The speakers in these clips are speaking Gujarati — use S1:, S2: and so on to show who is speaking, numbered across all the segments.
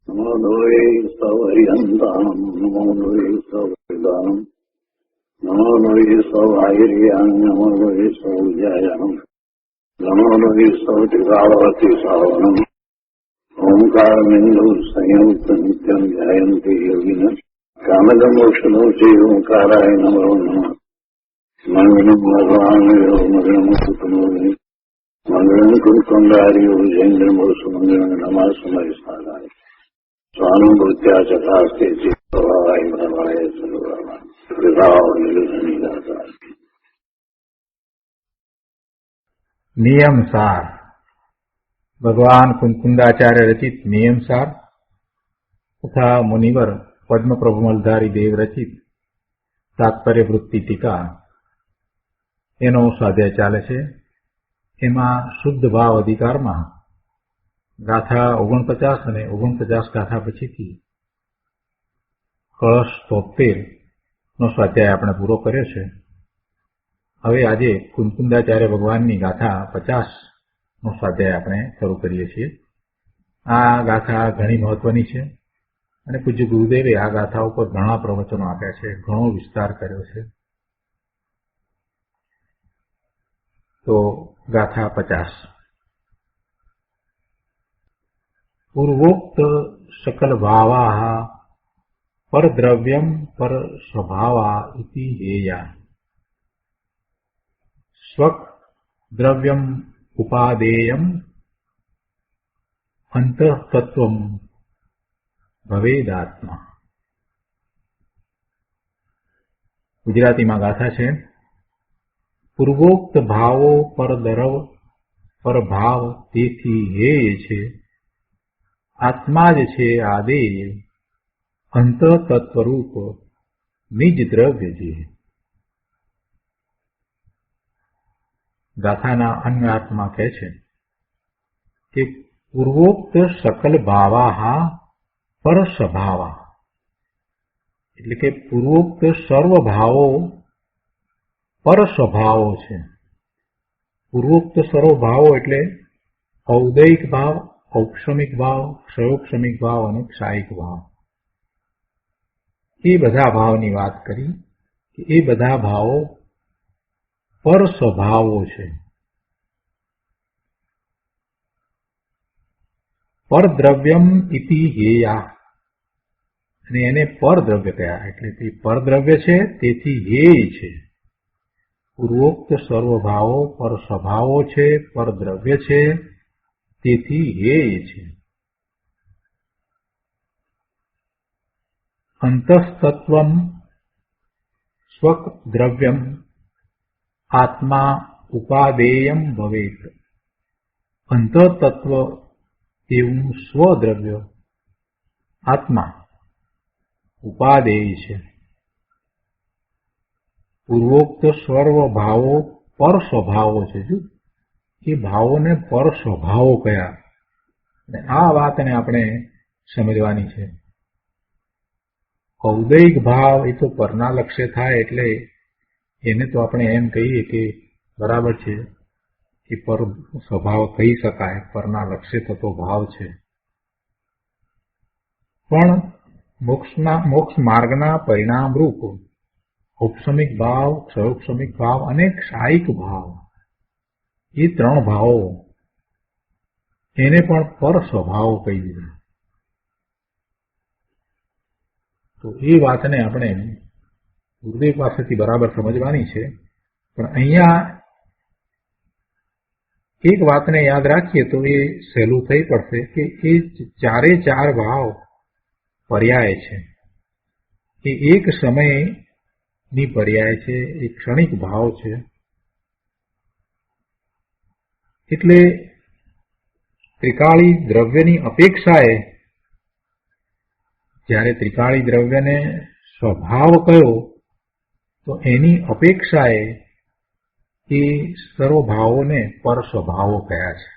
S1: નમો લોહે સૌહરિહંતામ નમો લોહે સૌહૃદાનમ નમો લોહે સૌહાર્યામ નમો લોહે સૌજાયામ નમો લોહે સૌત્રિકાવતી સાવનમ ઓમકારમિંદુ સંયુક્ત નિત્યમ ધ્યાયંતિ યોગિન કામદમોક્ષનો છે ઓંકારાય નમો નમઃ મંગળમ ભગવાન મંગળમ કુટુંબોની મંગળમ કુંડારીઓ જૈન્દ્રમો સુમંગળમ નમઃ સમય સારાય સ્વાનુભૂત્યા ચકાસ્તે ચિત્તવાય ભવાય સર્વવા વિભાવ નિરુધની દાતા.
S2: નિયમ સાર ભગવાન કુંકુંદાચાર્ય રચિત નિયમ સાર તથા મુનિવર પદ્મપ્રભુ મલધારી દેવ રચિત તાત્પર્ય વૃત્તિ ટીકા એનો સ્વાધ્યાય ચાલે છે. એમાં શુદ્ધ ભાવ અધિકારમાં ગાથા 49 અને 49 ગાથા પછીથી કળશ 73 નો સ્વાધ્યાય આપણે પૂરો કર્યો છે. હવે આજે કુંકુંદાચાર્ય ભગવાનની ગાથા 50 નો સ્વાધ્યાય આપણે શરૂ કરીએ છીએ. આ ગાથા ઘણી મહત્વની છે અને પૂજ્ય ગુરુદેવે આ ગાથા ઉપર ઘણા પ્રવચનો આપ્યા છે, ઘણો વિસ્તાર કર્યો છે. તો ગાથા 50. પૂર્વોક્ત સકલ ભાવા પરદ્રવ્યમ પર સ્વભાવા ઇતિ હેયા સ્વક દ્રવ્યમ ઉપાદેયમ અંતઃતત્વમ ભવેદાત્મા. ગુજરાતીમાં ગાથા છે. પૂર્વોક્ત ભાવો પર ભાવ તેથી હેય છે, આત્મા જ છે આદેય અંતઃતત્વરૂપ નિજ દ્રવ્ય જે. ગાથાના અન્વયાર્થમાં કહે છે કે પૂર્વોક્ત સકલ ભાવા પર સ્વભાવા, એટલે કે પૂર્વોક્ત સર્વ ભાવો પર સ્વભાવો છે. પૂર્વોક્ત સર્વ ભાવો એટલે ઔદૈક ભાવ, ઔક્ષમિક ભાવ, ક્ષયોક્ષમિક ભાવ અને ક્ષાયિક ભાવ. એ બધા ભાવની વાત કરી કે એ બધા ભાવો પર સ્વભાવો છે. પરદ્રવ્યમ ઇતિ હેયા, અને એને પરદ્રવ્ય કયા, એટલે તે પરદ્રવ્ય છે તેથી હેય છે. પૂર્વોક્ત સર્વ ભાવો પર સ્વભાવો છે, પરદ્રવ્ય છે તેથી હેય છે. અંતઃતત્વમ સ્વક દ્રવ્યમ આત્મા ઉપાદેયમ ભવેત. અંતઃતત્વ એવું સ્વદ્રવ્ય આત્મા ઉપાદેય છે. પૂર્વોક્ત સર્વ ભાવો પર સ્વભાવો છે. જો એ ભાવોને પર સ્વભાવો કયા, અને આ વાતને આપણે સમજવાની છે. ઔદૈક ભાવ એ તો પરના લક્ષ્ય થાય એટલે એને તો આપણે એમ કહીએ કે બરાબર છે, એ પર સ્વભાવ કહી શકાય, પરના લક્ષ્ય થતો ભાવ છે. પણ મોક્ષ માર્ગના પરિણામ રૂપ ઔક્ષમિક ભાવ, ક્ષયોક્ષમિક ભાવ અને ક્ષાયિક ભાવ, એ ત્રણ ભાવો એને પણ પર સ્વભાવો કહી દીધા. તો એ વાતને આપણે ગુરુદેવ પાસેથી બરાબર સમજવાની છે. પણ અહીંયા એક વાતને યાદ રાખીએ તો એ સહેલું થઈ પડશે કે એ ચારે ચાર ભાવ પર્યાય છે. એ એક સમયની પર્યાય છે, એ ક્ષણિક ભાવ છે. એટલે ત્રિકાળી દ્રવ્યની અપેક્ષાએ જ્યારે ત્રિકાળી દ્રવ્યને સ્વભાવ કયો તો એની અપેક્ષાએ એ સર્વભાવોને પર સ્વભાવો કયા છે.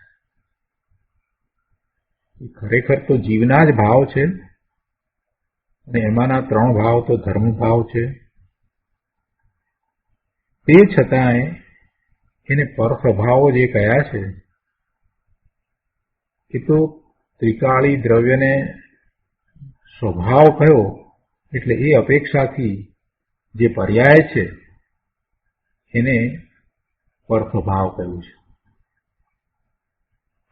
S2: ખરેખર તો જીવના જ ભાવ છે અને એમાંના ત્રણ ભાવ તો ધર્મ ભાવ છે. તે છતાંય એને પર સ્વભાવો જે કયા છે એ તો ત્રિકાળી દ્રવ્યને સ્વભાવ કયો એટલે એ અપેક્ષાથી જે પર્યાય છે એને પરસ્વભાવ કહ્યું છે,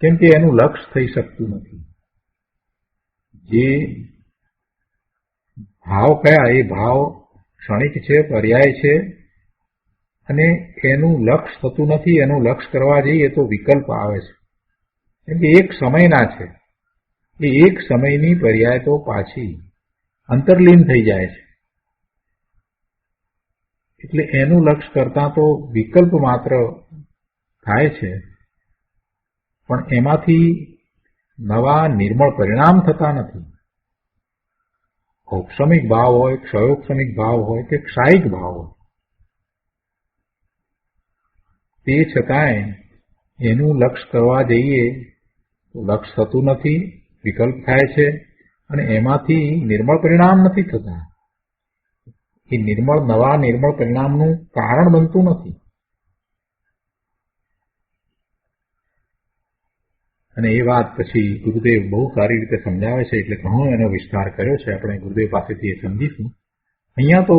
S2: કેમ કે એનું લક્ષ્ય થઈ શકતું નથી. જે ભાવ કયા એ ભાવ ક્ષણિક છે, પર્યાય છે, અને એનું લક્ષ્ય થતું નથી. એનું લક્ષ્ય કરવા જઈએ તો વિકલ્પ આવે છે, કેમ કે એક સમયના છે. એ એક સમયની પર્યાય તો પાછી અંતર્લીન થઈ જાય છે. એટલે એનું લક્ષ્ય કરતા તો વિકલ્પ માત્ર થાય છે, પણ એમાંથી નવા નિર્મળ પરિણામ થતા નથી. ઔક્ષમિક ભાવ હોય, ક્ષયોક્ષમિક ભાવ હોય કે ક્ષાયિક ભાવ હોય, તે છતાંય એનું લક્ષ્ય કરવા જઈએ તો લક્ષ્ય થતું નથી, વિકલ્પ થાય છે, અને એમાંથી નિર્મળ પરિણામ નથી થતા. એ નવા નિર્મળ પરિણામનું કારણ બનતું નથી. અને એ વાત પછી ગુરુદેવ બહુ સારી રીતે સમજાવે છે, એટલે ઘણો એનો વિસ્તાર કર્યો છે. આપણે ગુરુદેવ પાસેથી એ સમજીશું. અહીંયા તો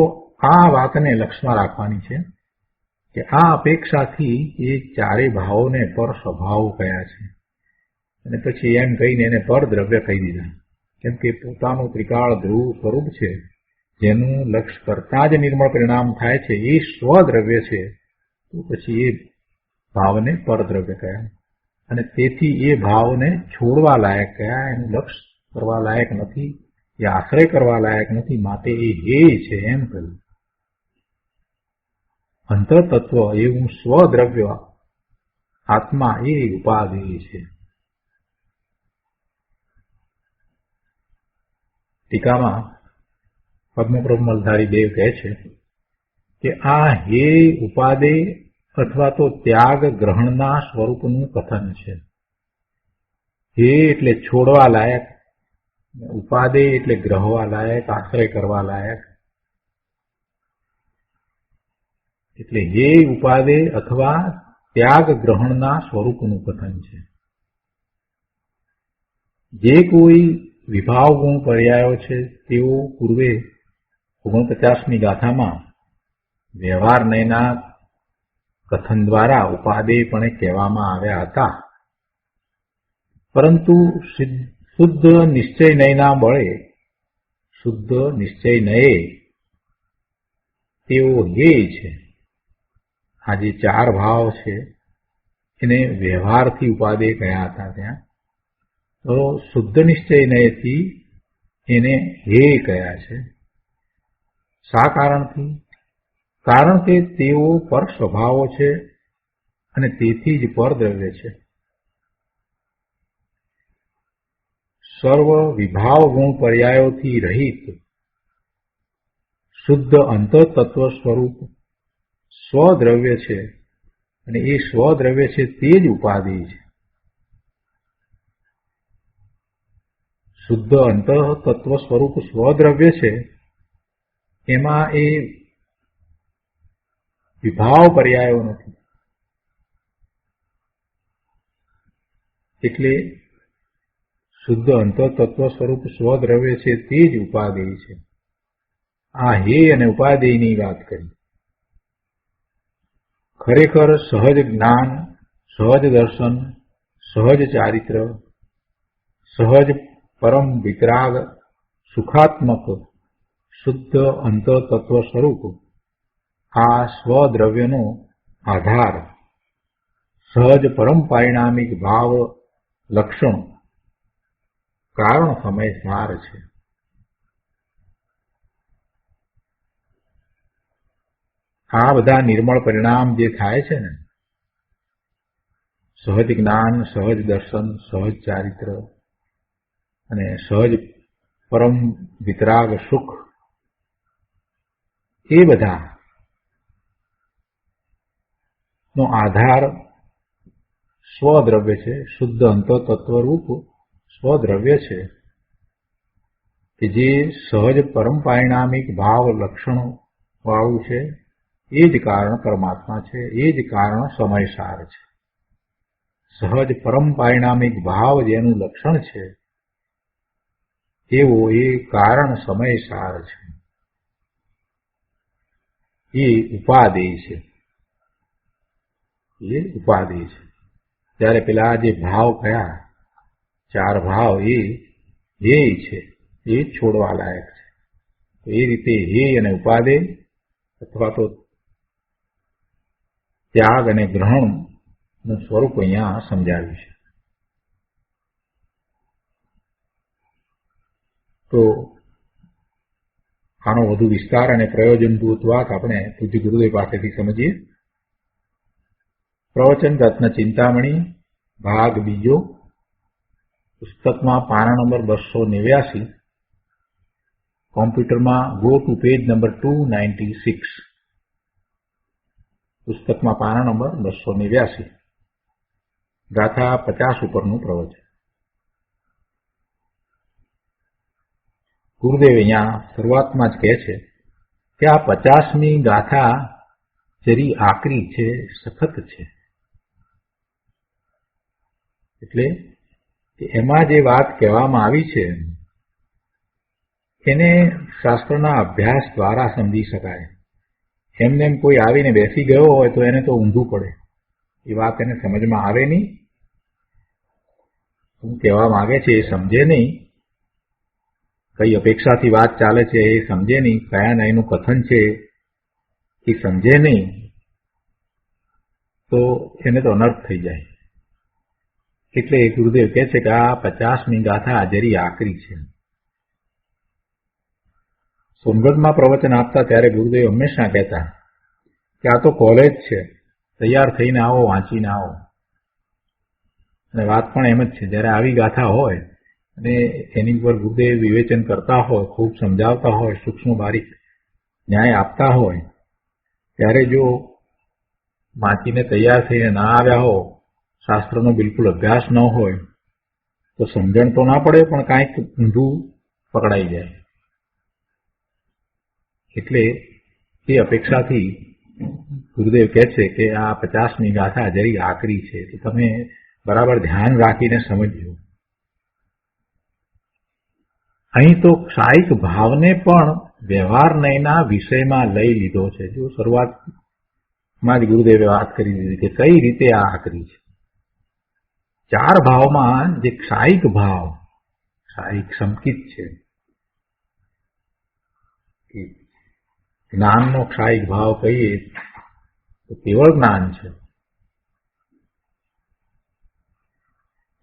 S2: આ વાતને લક્ષ્યમાં રાખવાની છે કે આ અપેક્ષાથી એ ચારેય ભાવોને પર સ્વભાવ કયા છે, અને પછી એમ કહીને એને પર દ્રવ્ય કહી દીધા. કેમ કે પોતાનું ત્રિકાળ ધ્રુવ સ્વરૂપ છે, જેનું લક્ષ્ય કરતા જ નિર્મળ પરિણામ થાય છે, એ સ્વદ્રવ્ય છે. તો પછી એ ભાવને પરદ્રવ્ય કયા, અને તેથી એ ભાવને છોડવા લાયક કયા. એનું લક્ષ્ય કરવા લાયક નથી, એ આશ્રય કરવા લાયક નથી, માટે એ હેય છે એમ કહ્યું. અંતરતત્વ એવું સ્વદ્રવ્ય આત્મા એ ઉપાધિ છે. ટીકામાં પદ્મપ્રભુ મલધારી દેવ કહે છે કે આ હે ઉપાદે અથવા તો ત્યાગ ગ્રહણના સ્વરૂપનું કથન છે. હે એટલે છોડવા લાયક, ઉપાદે એટલે ગ્રહવા લાયક, આશ્રય કરવા લાયક. એટલે હે ઉપાદે અથવા ત્યાગ ગ્રહણના સ્વરૂપનું કથન છે. જે કોઈ વિભાવ ગુણ પર્યાયો છે તેઓ પૂર્વે 49મી ગાથામાં વ્યવહાર નયના કથન દ્વારા ઉપાદેયપણે કહેવામાં આવ્યા હતા, પરંતુ શુદ્ધ નિશ્ચય નયના બળે, શુદ્ધ નિશ્ચય નયે તેઓ હેય છે. આ જે ચાર ભાવ છે એને વ્યવહારથી ઉપાદેય કહ્યા હતા. ત્યાં તો શુદ્ધ નિશ્ચય નયથી એને હેય કહ્યા છે. શા કારણથી? કારણ કે તેઓ પર સ્વભાવો છે અને તેથી જ પરદ્રવ્ય છે. સર્વ વિભાવ ગુણ પર્યાયોથી રહિત શુદ્ધ અંતઃતત્વ સ્વરૂપ સ્વદ્રવ્ય છે, અને એ સ્વદ્રવ્ય છે તે જ ઉપાધિ છે. શુદ્ધ અંતઃતત્વ સ્વરૂપ સ્વદ્રવ્ય છે, એમાં એ વિભાવ પર્યાયો નથી. એટલે શુદ્ધ અંતઃતત્વ સ્વરૂપ સ્વદ્રવ્ય છે તે જ ઉપાદેય છે. આ હે અને ઉપાદેયની વાત કરી. ખરેખર સહજ જ્ઞાન, સહજ દર્શન, સહજ ચારિત્ર, સહજ પરમ વિતરાગ, સુખાત્મક શુદ્ધ અંતઃતત્વ સ્વરૂપ આ સ્વદ્રવ્યનો આધાર સહજ પરમ પારિણામિક ભાવ લક્ષણ કારણ સમય સાર છે. આ બધા નિર્મળ પરિણામ જે થાય છે ને, સહજ જ્ઞાન, સહજ દર્શન, સહજ ચારિત્ર અને સહજ પરમ વિતરાગ સુખ, એ બધા નો આધાર સ્વદ્રવ્ય છે. શુદ્ધ અંતઃતત્વરૂપ સ્વદ્રવ્ય છે કે જે સહજ પરમ પારિણામિક ભાવ લક્ષણો વાળું છે. એ જ કારણ પરમાત્મા છે, એ જ કારણ સમયસાર છે. સહજ પરમ પારિણામિક ભાવ જેનું લક્ષણ છે એવો એ કારણ સમય સાર છે, એ ઉપાદેય છે. એ ઉપાદેય છે. જ્યારે પેલા જે ભાવ કયા 4 ભાવ એ ધ્યેય છે, એ છોડવા લાયક છે. તો એ રીતે ધ્યેય અને ઉપાદેય અથવા તો ત્યાગ અને ગ્રહણનું સ્વરૂપ અહીંયા સમજાવ્યું છે. તો આનો વધુ વિસ્તાર અને પ્રયોજનભૂત વાત આપણે પૂજ્ય ગુરુદેવ પાસેથી સમજીએ. પ્રવચન રત્ન ચિંતામણી ભાગ બીજો, પુસ્તકમાં પાના નંબર 289, કોમ્પ્યુટરમાં ગો ટુ પેજ નંબર 296. પુસ્તકમાં પાના નંબર 289, ગાથા 50 ઉપરનું પ્રવચન. ગુરુદેવ અહીંયા શરૂઆતમાં જ કહે છે કે આ 50મી ગાથા જરી આકરી છે, સખત છે. એટલે એમાં જે વાત કહેવામાં આવી છે એને શાસ્ત્રના અભ્યાસ દ્વારા સમજી શકાય. એમને એમ કોઈ આવીને બેસી ગયો હોય તો એને તો ઊંધું પડે, એ વાત એને સમજમાં આવે નહીં. શું કહેવા માંગે છે એ સમજે નહીં, કઈ અપેક્ષાથી વાત ચાલે છે એ સમજે નહીં, કયા ન્યાયનું કથન છે એ સમજે નહીં, તો એને તો અનર્થ થઈ જાય. એટલે ગુરુદેવ કહે છે કે આ 50મી ગાથા જરી આકરી છે. સોનગઢમાં પ્રવચન આપતા ત્યારે ગુરુદેવ હંમેશા કહેતા કે આ તો કોલેજ છે, તૈયાર થઈને આવો, વાંચીને આવો. અને વાત પણ એમ જ છે, જ્યારે આવી ગાથા હોય અને એની ઉપર ગુરુદેવ વિવેચન કરતા હોય, ખૂબ સમજાવતા હોય, સૂક્ષ્મ બારીક ન્યાય આપતા હોય, ત્યારે જો વાંચીને તૈયાર થઈને ના આવ્યા હો, શાસ્ત્રનો બિલકુલ અભ્યાસ ન હોય, તો સમજણ તો ના પડે પણ કાંઈક ઊંધું પકડાઈ જાય. એટલે એ અપેક્ષાથી ગુરુદેવ કહે છે કે આ 50મી ગાથા જરી આકરી છે, તો તમે બરાબર ધ્યાન રાખીને સમજજો. અહીં તો ક્ષાયિક ભાવને પણ વ્યવહાર નયના વિષયમાં લઈ લીધો છે. જો શરૂઆતમાં જ ગુરુદેવે વાત કરી દીધી કે કઈ રીતે આ આકરી છે. 4 ભાવમાં જે ક્ષાયિક ભાવ, ક્ષાયિક સંકિત છે, જ્ઞાનનો ક્ષાયિક ભાવ કહીએ તો કેવળ જ્ઞાન છે,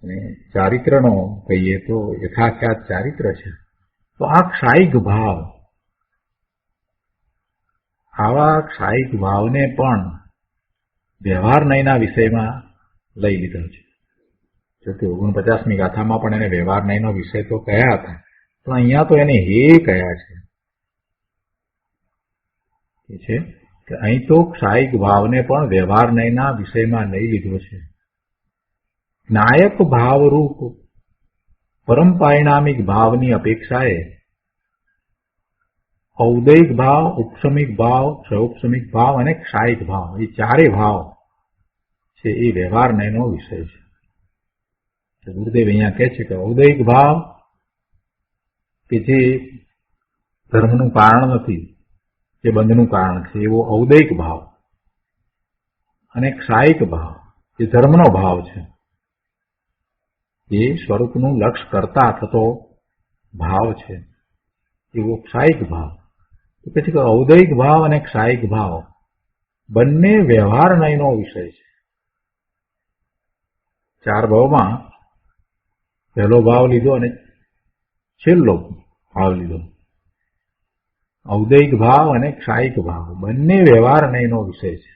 S2: અને ચારિત્રનો કહીએ તો યથાખ્યાત ચારિત્ર છે. તો આ ક્ષાયિક ભાવ, આવા ક્ષાયિક ભાવને પણ વ્યવહાર નયના વિષયમાં લઈ લીધો છે. જો કે 49મી ગાથામાં પણ એને વ્યવહાર નયનો વિષય તો કહ્યા હતા, પણ અહીંયા તો એને હે કહ્યા છે કે અહીં તો ક્ષાયિક ભાવને પણ વ્યવહાર નયના વિષયમાં લઈ લીધો છે. નાયક ભાવરૂપ પરમ પારિણામિક ભાવની અપેક્ષાએ ઔદૈક ભાવ, ઉપશમિક ભાવ, ક્ષયોપશમિક ભાવ અને ક્ષાયિક ભાવ, એ 4 ભાવ છે એ વ્યવહાર નયનો વિષય છે. ગુરુદેવ અહીંયા કહે છે કે ઔદૈક ભાવ કે જે ધર્મનું કારણ નથી, જે બંધનું કારણ છે, એવો ઔદૈક ભાવ, અને ક્ષાયિક ભાવ જે ધર્મનો ભાવ છે, એ સ્વરૂપનું લક્ષ્ય કરતા થતો ભાવ છે, એવો ક્ષાયિક ભાવ. તો પછી કે ઔદૈક ભાવ અને ક્ષાયિક ભાવ બંને વ્યવહાર નયનો વિષય છે. 4 ભાવમાં પહેલો ભાવ લીધો અને છેલ્લો ભાવ લીધો. ઔદૈક ભાવ અને ક્ષાયિક ભાવ બંને વ્યવહાર નયનો વિષય છે.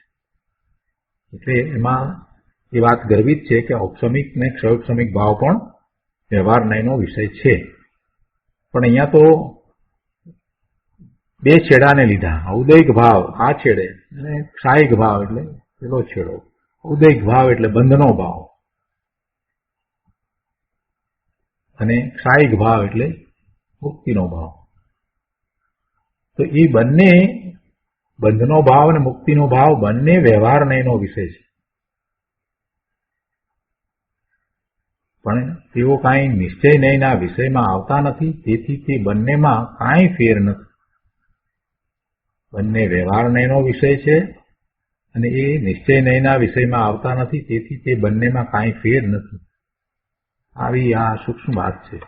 S2: એટલે એમાં એ વાત ગર્વિત છે કે ઔપસમિક અને ક્ષયોપસમિક ભાવ પણ વ્યવહાર નયનો વિષય છે. પણ અહીંયા તો 2 છેડાને લીધા. ઔદૈક ભાવ આ છેડે અને ક્ષાયિક ભાવ એટલે પેલો છેડો. ઔદૈક ભાવ એટલે બંધનો ભાવ અને ક્ષાયિક ભાવ એટલે મુક્તિનો ભાવ. તો એ બંને, બંધનો ભાવ અને મુક્તિનો ભાવ બંને વ્યવહાર નયનો વિષય છે. પણ તેઓ કાંઈ નિશ્ચય નયના વિષયમાં આવતા નથી, તેથી તે બંનેમાં કાંઈ ફેર નથી. બંને વ્યવહાર નયનો વિષય છે અને એ નિશ્ચય નયના વિષયમાં આવતા નથી, તેથી તે બંનેમાં કાંઈ ફેર નથી. આવી આ સૂક્ષ્મ વાત છે.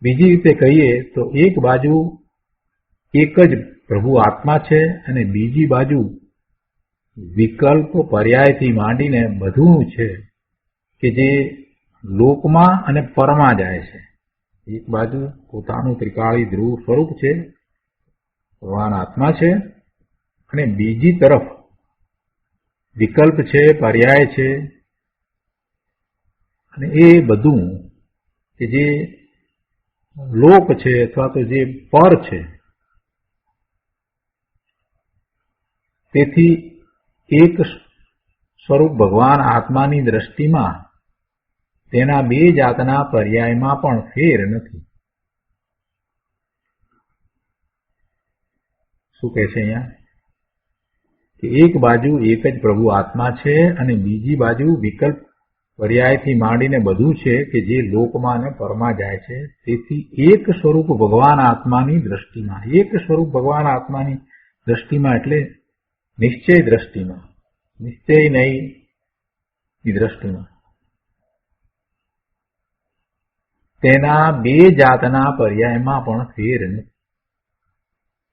S2: બીજી રીતે કહીએ તો એક બાજુ એક જ પ્રભુ આત્મા છે અને બીજી બાજુ વિકલ્પ પર્યાયથી માંડીને બધું છે કે જે લોકમાં અને પરમાં જાય છે. એક બાજુ પોતાનું ત્રિકાળી ધ્રુવ સ્વરૂપ છે, ભગવાન આત્મા છે, અને બીજી તરફ વિકલ્પ છે, પર્યાય છે, અને એ બધું કે જે લોક છે અથવા તો જે પર છે. તેથી એક સ્વરૂપ ભગવાન આત્માની દ્રષ્ટિમાં તેના બે જાતના પર્યાયમાં પણ ફેર નથી. શું કહે છે અહીંયા? કે એક બાજુ એક જ પ્રભુ આત્મા છે અને બીજી બાજુ વિકલ્પ પર્યાયથી માંડીને બધું છે કે જે લોકમાં અને પરમાં જાય છે. તેથી એક સ્વરૂપ ભગવાન આત્માની દ્રષ્ટિમાં, એક સ્વરૂપ ભગવાન આત્માની દ્રષ્ટિમાં એટલે નિશ્ચય દ્રષ્ટિમાં, નિશ્ચય નયની દ્રષ્ટિમાં તેના બે જાતના પર્યાયમાં પણ ફેર નથી.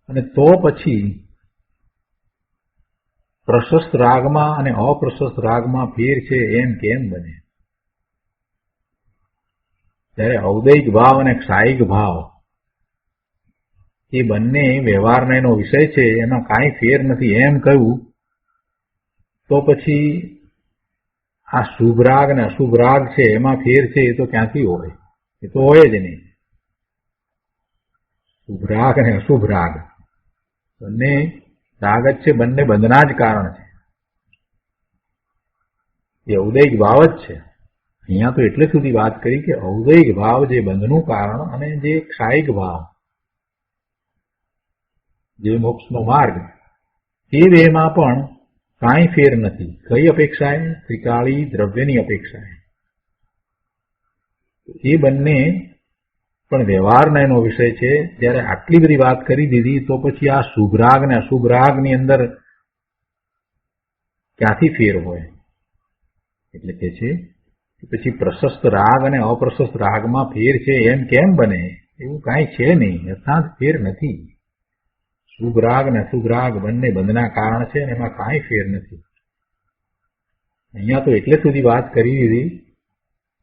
S2: અને તો પછી પ્રશસ્ત રાગમાં અને અપ્રશસ્ત રાગમાં ફેર છે એમ કેમ બને? જ્યારે ઔદૈક ભાવ અને ક્ષાયિક ભાવ એ બંને વ્યવહારનો વિષય છે, એમાં કાંઈ ફેર નથી એમ કહ્યું, તો પછી આ શુભ રાગ અને અશુભ રાગ છે એમાં ફેર છે એ તો ક્યાંથી હોય? એ તો હોય જ નહીં. શુભ રાગ અને અશુભ રાગ બંને રાગ જ છે, બંને બંધના જ કારણ છે. એ ઔદૈક ભાવ જ છે. અહીંયા તો એટલે સુધી વાત કરી કે ઔદૈક ભાવ જે બંધનું કારણ અને જે ક્ષાયિક ભાવ જે મોક્ષનો માર્ગ, એ બેમાં પણ કાંઈ ફેર નથી. કઈ અપેક્ષાએ? ત્રિકાળી દ્રવ્યની અપેક્ષાએ. એ બંને પણ વ્યવહારનો વિષય છે. જ્યારે આટલી બધી વાત કરી દીધી તો પછી આ શુભ રાગ અને અશુભ રાગની અંદર ક્યાંથી ફેર હોય? એટલે કે છે કે પછી પ્રશસ્ત રાગ અને અપ્રશસ્ત રાગમાં ફેર છે એમ કેમ બને? એવું કાંઈ છે નહીં, અર્થાત ફેર નથી. શુભ રાગ અને અશુભ રાગ બંને બંધના કારણ છે અને એમાં કાંઈ ફેર નથી. અહીંયા તો એટલે સુધી વાત કરી દીધી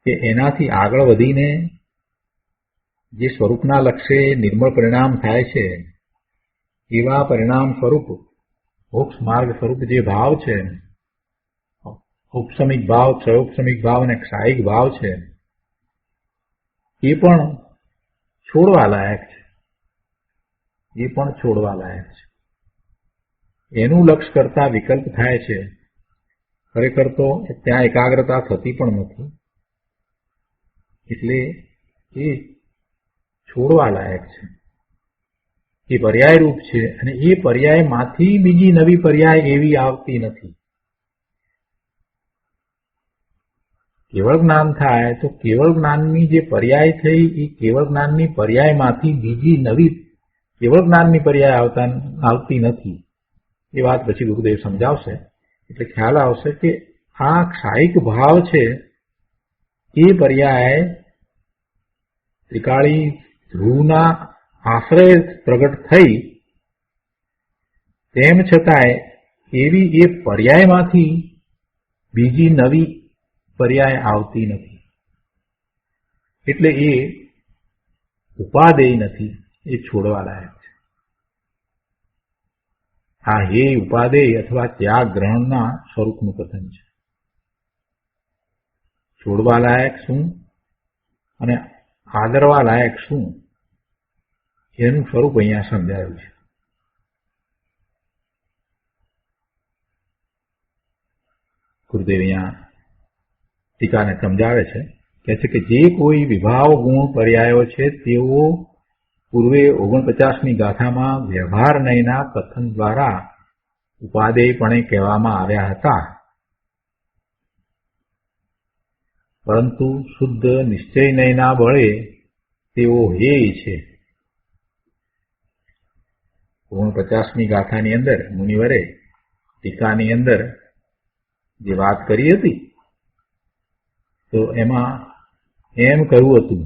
S2: કે એનાથી આગળ વધીને જે સ્વરૂપના લક્ષ્ય નિર્મળ પરિણામ થાય છે, એવા પરિણામ સ્વરૂપ મોક્ષ માર્ગ સ્વરૂપ જે ભાવ છે, ઔપસમિક ભાવ, ક્ષયોપસમિક ભાવ અને ક્ષાયિક ભાવ છે, એ પણ છોડવા લાયક છે. એ પણ છોડવા લાયક છે. એનું લક્ષ્ય કરતા વિકલ્પ થાય છે. ખરેખર તો ત્યાં એકાગ્રતા થતી પણ નથી. એટલે એ છોડવા લાયક છે. એ પર્યાય રૂપ છે અને એ પર્યાયમાંથી બીજી નવી પર્યાય એવી આવતી નથી. કેવળ જ્ઞાન થાય તો કેવળ જ્ઞાનની જે પર્યાય થઈ એ કેવળ જ્ઞાનની પર્યાયમાંથી બીજી નવી કેવળ જ્ઞાનની પર્યાય આવતી નથી. એ વાત પછી ગુરુદેવ સમજાવશે એટલે ખ્યાલ આવશે કે આ ક્ષાયિક ભાવ છે એ પર્યાય ત્રિકાળી ધ્રુવના આશ્રય પ્રગટ થઈ, તેમ છતાંય એવી એ પર્યાયમાંથી બીજી નવી પર્યાય આવતી નથી. એટલે એ ઉપાદેય નથી, એ છોડવા લાયક છે. આ હે ઉપાદેય અથવા ત્યાગ ગ્રહણના સ્વરૂપનું કથન છે. છોડવા લાયક શું અને આદરવા લાયક શું એનું સ્વરૂપ અહીંયા સમજાયું છે. ગુરુદેવ અહીંયા ટીકાને સમજાવે છે, કહે છે કે જે કોઈ વિભાવ ગુણ પર્યાયો છે તેઓ પૂર્વે 49મી ગાથામાં વ્યવહાર નયના કથન દ્વારા ઉપાદેયપણે કહેવામાં આવ્યા હતા. પરંતુ શુદ્ધ નિશ્ચયના બળે તેઓ હેય છે. 49મી ગાથાની અંદર મુનિવરે ટીકાની અંદર જે વાત કરી હતી તો એમાં એમ કહ્યું હતું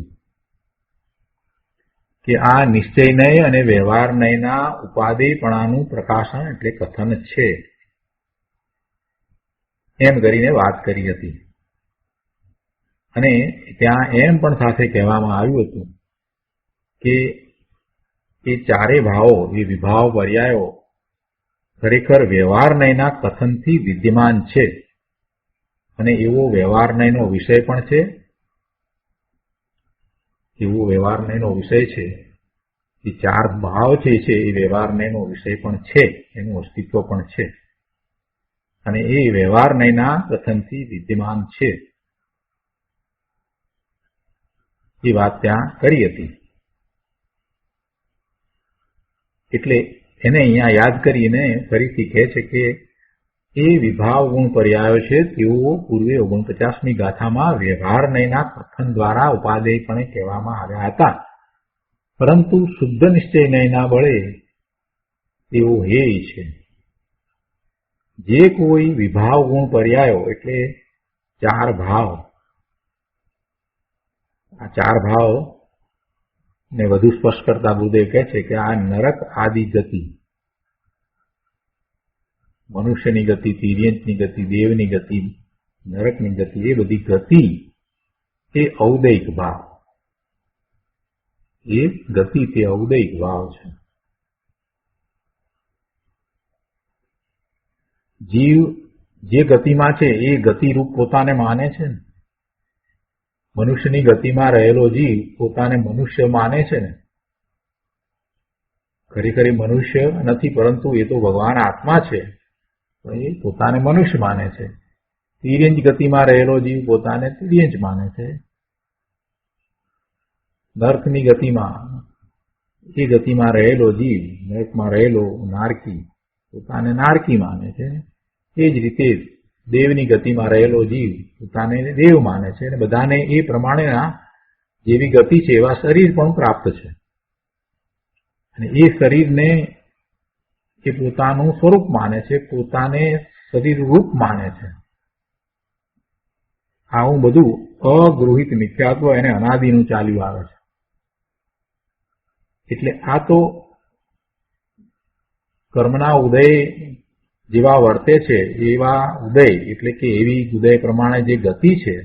S2: કે આ નિશ્ચયનય અને વ્યવહારનયના ઉપાદેયપણાનું પ્રકાશન એટલે કથન છે એમ કરીને વાત કરી હતી. અને ત્યાં એમ પણ સાથે કહેવામાં આવ્યું હતું કે એ ચારે ભાવો એ વિભાવ પર્યાયો ખરેખર વ્યવહારનયના કથનથી વિદ્યમાન છે અને એવો વ્યવહારનયનો વિષય પણ છે. એવો વ્યવહારનયનો વિષય છે એ ચાર ભાવ છે એ વ્યવહારનયનો વિષય પણ છે, એનું અસ્તિત્વ પણ છે અને એ વ્યવહારનયના કથનથી વિદ્યમાન છે એ વાત ત્યાં કરી હતી. એટલે એને અહીંયા યાદ કરીને ફરીથી કહે છે કે એ વિભાવ ગુણ પર્યાયો છે તેઓ પૂર્વે 49મી ગાથામાં વ્યવહારનયના કથન દ્વારા ઉપાદેયપણે કહેવામાં આવ્યા હતા, પરંતુ શુદ્ધ નિશ્ચયનયના બળે તેઓ હેય છે. જે કોઈ વિભાવ ગુણ પર્યાયો એટલે ચાર ભાવ, આ ચાર ભાવ ને વધુ સ્પષ્ટ કરતા ગુરુદેવ કહે છે કે આ નરક આદિ ગતિ, મનુષ્યની ગતિ, તિર્યંચની ગતિ, દેવની ગતિ, નરકની ગતિ, એ બધી ગતિ એ ઔદૈક ભાવ, એ ગતિ તે ઔદૈક ભાવ છે. જીવ જે ગતિમાં છે એ ગતિરૂપ પોતાને માને છે ને. મનુષ્યની ગતિમાં રહેલો જીવ પોતાને મનુષ્ય માને છે ને. ખરેખર મનુષ્ય નથી, પરંતુ એ તો ભગવાન આત્મા છે, પણ એ પોતાને મનુષ્ય માને છે. તિર્યંચ ગતિમાં રહેલો જીવ પોતાને તિર્યંચ માને છે. નર્કની ગતિમાં એ ગતિમાં રહેલો જીવ, નર્કમાં રહેલો નારકી પોતાને નારકી માને છે. એ જ રીતે દેવની ગતિમાં રહેલો જીવ પોતાને દેવ માને છે અને બધાને એ પ્રમાણેના જેવી ગતિ છે એવા શરીર પણ પ્રાપ્ત છે અને એ શરીરને એ પોતાનું સ્વરૂપ માને છે, પોતાને શરીર રૂપ માને છે. આવું બધું અગૃહિત મિથ્યાત્વ એને અનાદિનું ચાલ્યું આવે છે. એટલે આ તો કર્મના ઉદય જેવા વર્તે છે એવા ઉદય, એટલે કે એવી ઉદય પ્રમાણે જે ગતિ છે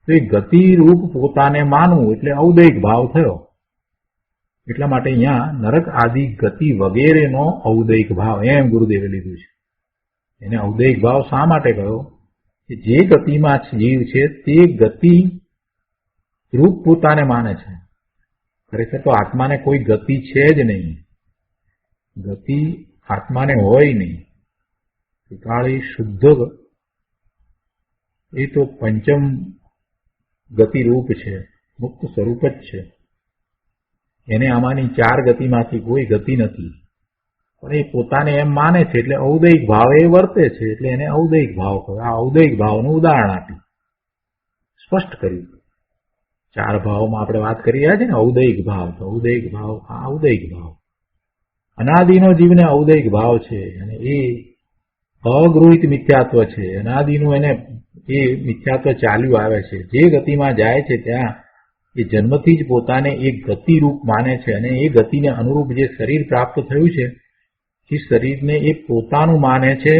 S2: તો એ ગતિરૂપ પોતાને માનવું એટલે ઔદૈક ભાવ થયો. એટલા માટે અહીંયા નરક આદિ ગતિ વગેરેનો ઔદૈક ભાવ એમ ગુરુદેવે લીધું છે. એને ઔદૈક ભાવ શા માટે કહ્યો? કે જે ગતિમાં જીવ છે તે ગતિ રૂપ પોતાને માને છે. ખરેખર તો આત્માને કોઈ ગતિ છે જ નહીં. ગતિ આત્માને હોય નહીં. ત્રિકાળી શુદ્ધ એ તો પંચમ ગતિ રૂપ છે, મુક્ત સ્વરૂપ જ છે. એને આમાંની ચાર ગતિમાંથી કોઈ ગતિ નથી, પણ એ પોતાને એમ માને છે એટલે ઔદૈક ભાવે એ વર્તે છે, એટલે એને ઔદૈક ભાવ કહે. આ ઔદૈક ભાવનું ઉદાહરણ આપ્યું, સ્પષ્ટ કર્યું. ચાર ભાવમાં આપણે વાત કરી રહ્યા છે ને, ઔદૈક ભાવ, તો ઔદૈક ભાવ, આ ઔદૈક ભાવ અનાદિનો જીવને ઔદૈક ભાવ છે અને એ અગૃહિત મિથ્યાત્વ છે. અનાદિનું એને એ મિથ્યાત્વ ચાલ્યું આવે છે. જે ગતિમાં જાય છે ત્યાં એ જન્મથી જ પોતાને એક ગતિરૂપ માને છે અને એ ગતિને અનુરૂપ જે શરીર પ્રાપ્ત થયું છે એ શરીરને એ પોતાનું માને છે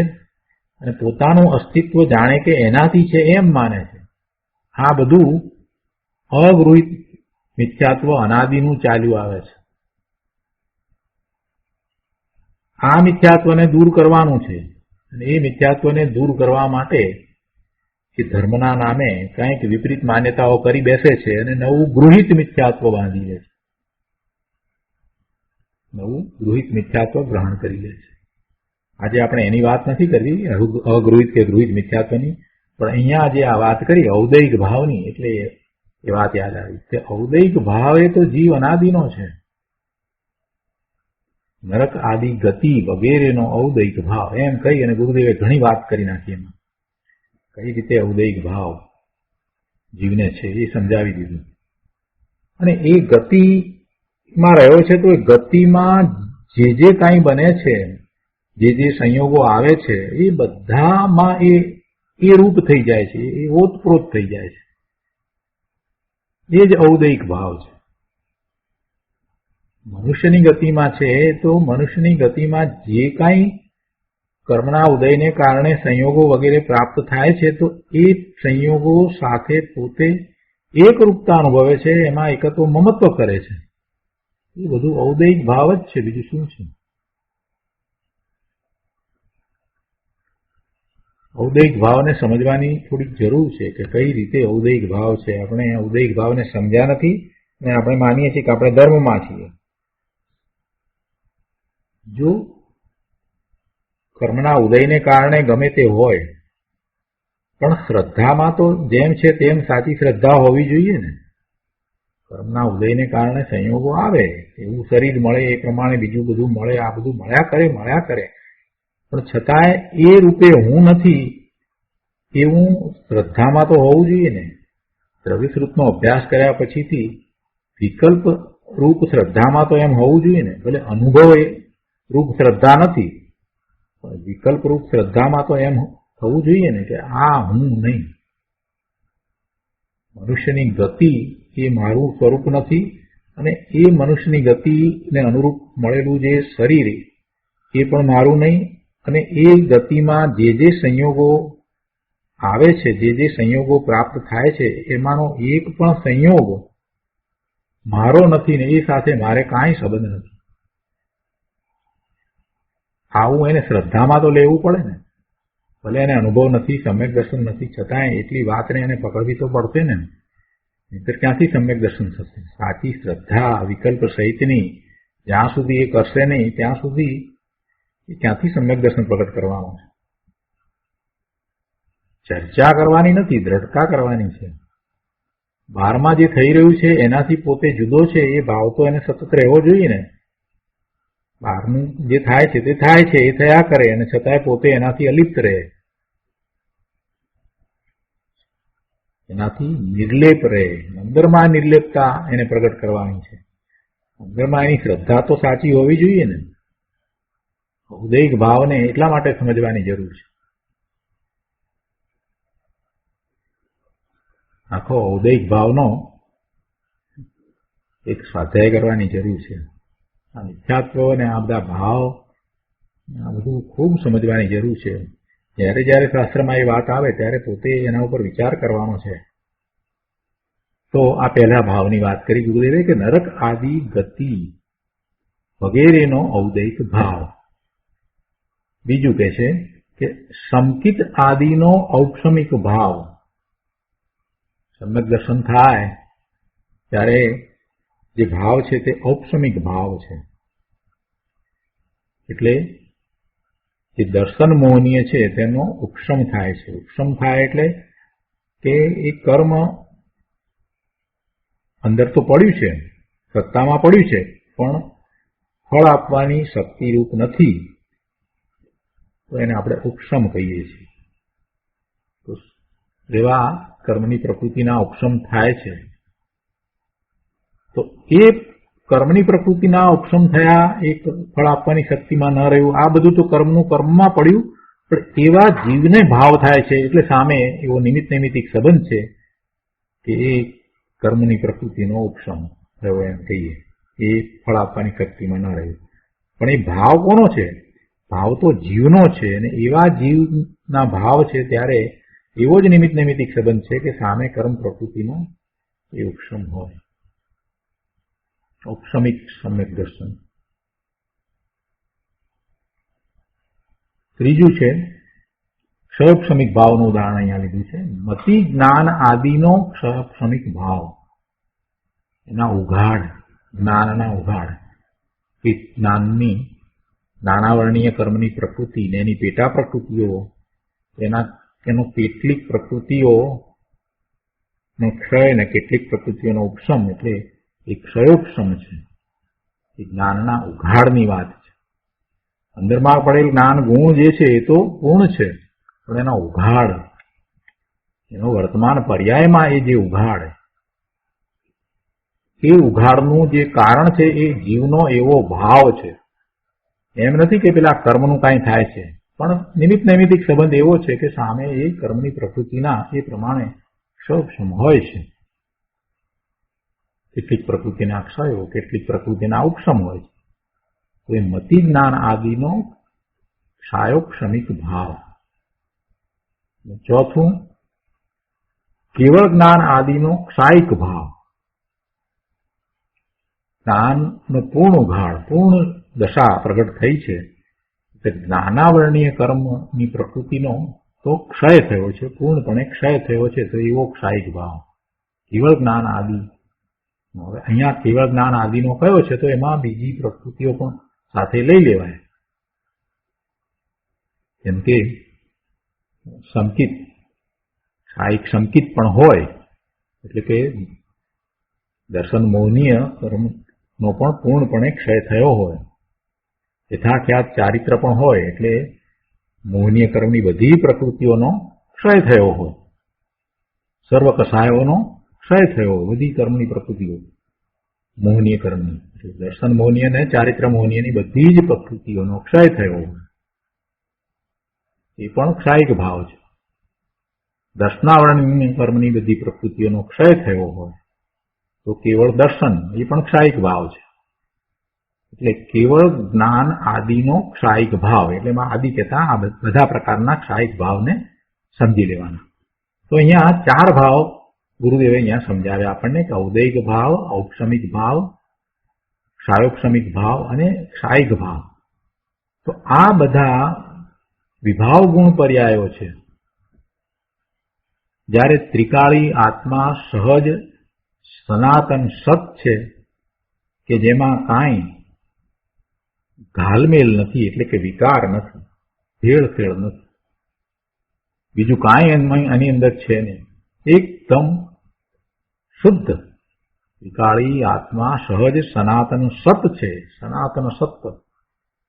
S2: અને પોતાનું અસ્તિત્વ જાણે કે એનાથી છે એમ માને છે. આ બધું અગૃહિત મિથ્યાત્વ અનાદિનું ચાલ્યું આવે છે. આ મિથ્યાત્વને દૂર કરવાનું છે અને એ મિથ્યાત્વને દૂર કરવા માટે એ ધર્મના નામે કંઈક વિપરીત માન્યતાઓ કરી બેસે છે અને નવું ગૃહિત મિથ્યાત્વ બાંધી લે છે. નવું ગૃહિત મિથ્યાત્વ ગ્રહણ કરી લે છે. આજે આપણે એની વાત નથી કરવી અગૃહિત કે ગૃહિત મિથ્યાત્વની, પણ અહીંયા જે આ વાત કરી ઔદૈક ભાવની, એટલે એ વાત યાદ આવી કે ઔદૈક ભાવ એ તો જીવ અનાદિનો છે. નરક આદિ ગતિ વગેરેનો ઔદૈક ભાવ એમ કહી અને ગુરુદેવે ઘણી વાત કરી નાખી એમાં. કઈ રીતે ઔદૈક ભાવ જીવને છે એ સમજાવી દીધું. અને એ ગતિમાં રહ્યો છે તો એ ગતિમાં જે કાંઈ બને છે, જે સંયોગો આવે છે, એ બધામાં એ રૂપ થઈ જાય છે, એ ઓતપ્રોત થઈ જાય છે. એ જ ઔદૈક ભાવ છે. મનુષ્યની ગતિમાં છે તો મનુષ્યની ગતિમાં જે કાંઈ કર્મના ઉદયને કારણે સંયોગો વગેરે પ્રાપ્ત થાય છે તો એ સંયોગો સાથે પોતે એકરૂપતા અનુભવે છે, એમાં એકત્વ મમત્વ કરે છે. એ બધું ઔદૈક ભાવ જ છે, બીજું શું છે? ઔદૈક ભાવને સમજવાની થોડીક જરૂર છે કે કઈ રીતે ઔદૈક ભાવ છે. આપણે ઔદૈક ભાવને સમજ્યા નથી અને આપણે માનીએ છીએ કે આપણે ધર્મમાં છીએ. જો કર્મના ઉદયને કારણે ગમે તે હોય, પણ શ્રદ્ધામાં તો જેમ છે તેમ સાચી શ્રદ્ધા હોવી જોઈએ ને. કર્મના ઉદયને કારણે સંયોગો આવે, એવું શરીર મળે, એ પ્રમાણે બીજું બધું મળે, આ બધું મળ્યા કરે, પણ છતાંય એ રૂપે હું નથી એવું શ્રદ્ધામાં તો હોવું જોઈએ ને. દ્રવ્યશ્રુતનો અભ્યાસ કર્યા પછીથી વિકલ્પ રૂપ શ્રદ્ધામાં તો એમ હોવું જોઈએ ને. ભલે અનુભવ રૂપ શ્રદ્ધા નથી, પણ વિકલ્પ રૂપ શ્રદ્ધામાં તો એમ થવું જોઈએ ને કે આ હું નહીં. મનુષ્યની ગતિ એ મારું સ્વરૂપ નથી, અને એ મનુષ્યની ગતિને અનુરૂપ મળેલું જે શરીર એ પણ મારું નહીં. અને એ ગતિમાં જે સંયોગો આવે છે, જે સંયોગો પ્રાપ્ત થાય છે, એમાંનો એક પણ સંયોગ મારો નથી ને એ સાથે મારે કાંઈ સંબંધ નથી. આવું એને શ્રદ્ધામાં તો લેવું પડે ને. ભલે એને અનુભવ નથી, સમ્યક દર્શન નથી, છતાંય એટલી વાતને એને પકડવી તો પડશે ને. નહીંતર ક્યાંથી સમ્યક દર્શન થશે? સાચી શ્રદ્ધા વિકલ્પ સહિતની જ્યાં સુધી એ કરશે નહીં ત્યાં સુધી એ ક્યાંથી સમ્યક દર્શન પ્રગટ કરવાનું છે? ચર્ચા કરવાની નથી, દ્રઢતા કરવાની છે. બહારમાં જે થઈ રહ્યું છે એનાથી પોતે જુદો છે એ ભાવ તો એને સતત રહેવો જોઈએ ને. બહારનું જે થાય છે તે થાય છે, એ થયા કરે, અને છતાંય પોતે એનાથી અલિપ્ત રહે, એનાથી નિર્લેપ રહે. અંદરમાં નિર્લેપતા એને પ્રગટ કરવાની છે. અંદરમાં એની શ્રદ્ધા તો સાચી હોવી જોઈએ ને. ઔદૈક ભાવને એટલા માટે સમજવાની જરૂર છે. આખો ઔદૈક ભાવનો એક સ્વાધ્યાય કરવાની જરૂર છે. આ મિથ્યાત્વ અને આ બધા ભાવ, આ બધું ખૂબ સમજવાની જરૂર છે. જ્યારે શાસ્ત્રમાં એ વાત આવે ત્યારે પોતે એના ઉપર વિચાર કરવાનો છે. તો આ પહેલા ભાવની વાત કરી ગુરુદેવે કે નરક આદિ ગતિ વગેરેનો ઔદૈક ભાવ. બીજું કહે છે કે સંકિત આદિનો ઔપસમિક ભાવ. સમ્યક દર્શન થાય ત્યારે જે ભાવ છે તે ઔપસમિક ભાવ છે. એટલે જે દર્શન મોહનીય છે તેનો ઉપશમ થાય છે. ઉપશમ થાય એટલે કે એ કર્મ અંદર તો પડ્યું છે, સત્તામાં પડ્યું છે, પણ ફળ આપવાની શક્તિરૂપ નથી, તો એને આપણે ઉપશમ કહીએ છીએ. તો એવા કર્મની પ્રકૃતિના ઉપશમ થાય છે. તો એ કર્મની પ્રકૃતિના ઉપશમ થયા, એ ફળ આપવાની શક્તિમાં ન રહ્યું, આ બધું તો કર્મનું કર્મમાં પડ્યું. પણ એવા જીવને ભાવ થાય છે, એટલે સામે એવો નૈમિત્તિક સંબંધ છે કે એ કર્મની પ્રકૃતિનો ઉપશમ રહ્યો એમ કહીએ. એ ફળ આપવાની શક્તિમાં ન રહ્યું. પણ એ ભાવ કોનો છે? ભાવ તો જીવનો છે. અને એવા જીવના ભાવ છે ત્યારે એવો જ નૈમિત્તિક સંબંધ છે કે સામે કર્મ પ્રકૃતિનો એ ઉપશમ હોય. ઔપસમિક સમ્યક દર્શન. ત્રીજું છે ક્ષયોપસમિક ભાવનું ઉદાહરણ અહીંયા લીધું છે. મતિ જ્ઞાન આદિનો ક્ષયોપસમિક ભાવ. એના ઉઘાડ, જ્ઞાનના ઉઘાડ, એ જ્ઞાનની નાનાવર્ણીય કર્મની પ્રકૃતિ ને એની પેટા પ્રકૃતિઓ, એનો કેટલીક પ્રકૃતિઓ નો ક્ષય ને કેટલીક પ્રકૃતિઓનો ઉપશમ, એટલે એ ક્ષયોપશમ છે. એ જ્ઞાનના ઉઘાડની વાત છે. અંદરમાં પડેલ જ્ઞાન ગુણ જે છે એ તો પૂર્ણ છે, પણ એના ઉઘાડ એનો વર્તમાન પર્યાયમાં એ જે ઉઘાડ, એ ઉઘાડનું જે કારણ છે એ જીવનો એવો ભાવ છે. એમ નથી કે પેલા કર્મનું કાંઈ થાય છે, પણ નિમિત્ત નૈમિતિક સંબંધ એવો છે કે સામે એ કર્મની પ્રકૃતિના એ પ્રમાણે ક્ષમ હોય છે. કેટલીક પ્રકૃતિના ક્ષયો, કેટલીક પ્રકૃતિના ઉપશમ હોય છે. તો એ મતિ જ્ઞાન આદિનો ક્ષાયોક્ષમિક ભાવ. ચોથું, કેવળ જ્ઞાન આદિનો ક્ષાયિક ભાવ. જ્ઞાનનો પૂર્ણ ઉઘાડ, પૂર્ણ દશા પ્રગટ થઈ છે, જ્ઞાનાવરણીય કર્મની પ્રકૃતિનો તો ક્ષય થયો છે, પૂર્ણપણે ક્ષય થયો છે. તો એવો ક્ષાયિક ભાવ કેવળ જ્ઞાન આદિ. હવે અહીંયા કેવળ જ્ઞાન આદિનો કયો છે, તો એમાં બીજી પ્રકૃતિઓ પણ સાથે લઈ લેવાય. જેમ કે સંકિત, ક્ષાયિક સંકિત પણ હોય, એટલે કે દર્શન મોહનીય કર્મનો પણ પૂર્ણપણે ક્ષય થયો હોય. યથાખ્યાત ચારિત્ર પણ હોય, એટલે મોહનીય કર્મની બધી પ્રકૃતિઓનો ક્ષય થયો હોય. સર્વ કષાયોનો ક્ષય થયો હોય, બધી કર્મની પ્રકૃતિઓ મોહનીય કર્મની, દર્શન મોહનીય અને ચારિત્ર મોહનીયની બધી જ પ્રકૃતિઓનો ક્ષય થયો હોય. એ પણ ક્ષાયિક ભાવ છે. દર્શનાવરણીય કર્મની બધી પ્રકૃતિઓનો ક્ષય થયો હોય તો કેવળ દર્શન, એ પણ ક્ષાયિક ભાવ છે. એટલે કેવળ જ્ઞાન આદિનો ક્ષાયિક ભાવ, એટલે એમાં આદિ કહેતા આ બધા પ્રકારના ક્ષાયિક ભાવને સમજી લેવાના. તો અહીંયા ચાર ભાવ ગુરુદેવે અહીંયા સમજાવ્યા આપણને કે ઔદૈક ભાવ, ઔપશમિક ભાવ, ક્ષાયોક્ષમિક ભાવ અને ક્ષાયિક ભાવ. તો આ બધા વિભાવ ગુણ પર્યાયો છે. જ્યારે ત્રિકાળી આત્મા સહજ સનાતન સત છે કે જેમાં કાંઈ ઘાલમેલ નથી, એટલે કે વિકાર નથી, ભેળસેળ નથી, બીજું કાંઈ આની અંદર છે નહીં, એકદમ શુદ્ધ ત્રિકાળી આત્મા સહજ સનાતન સત છે. સનાતન સત,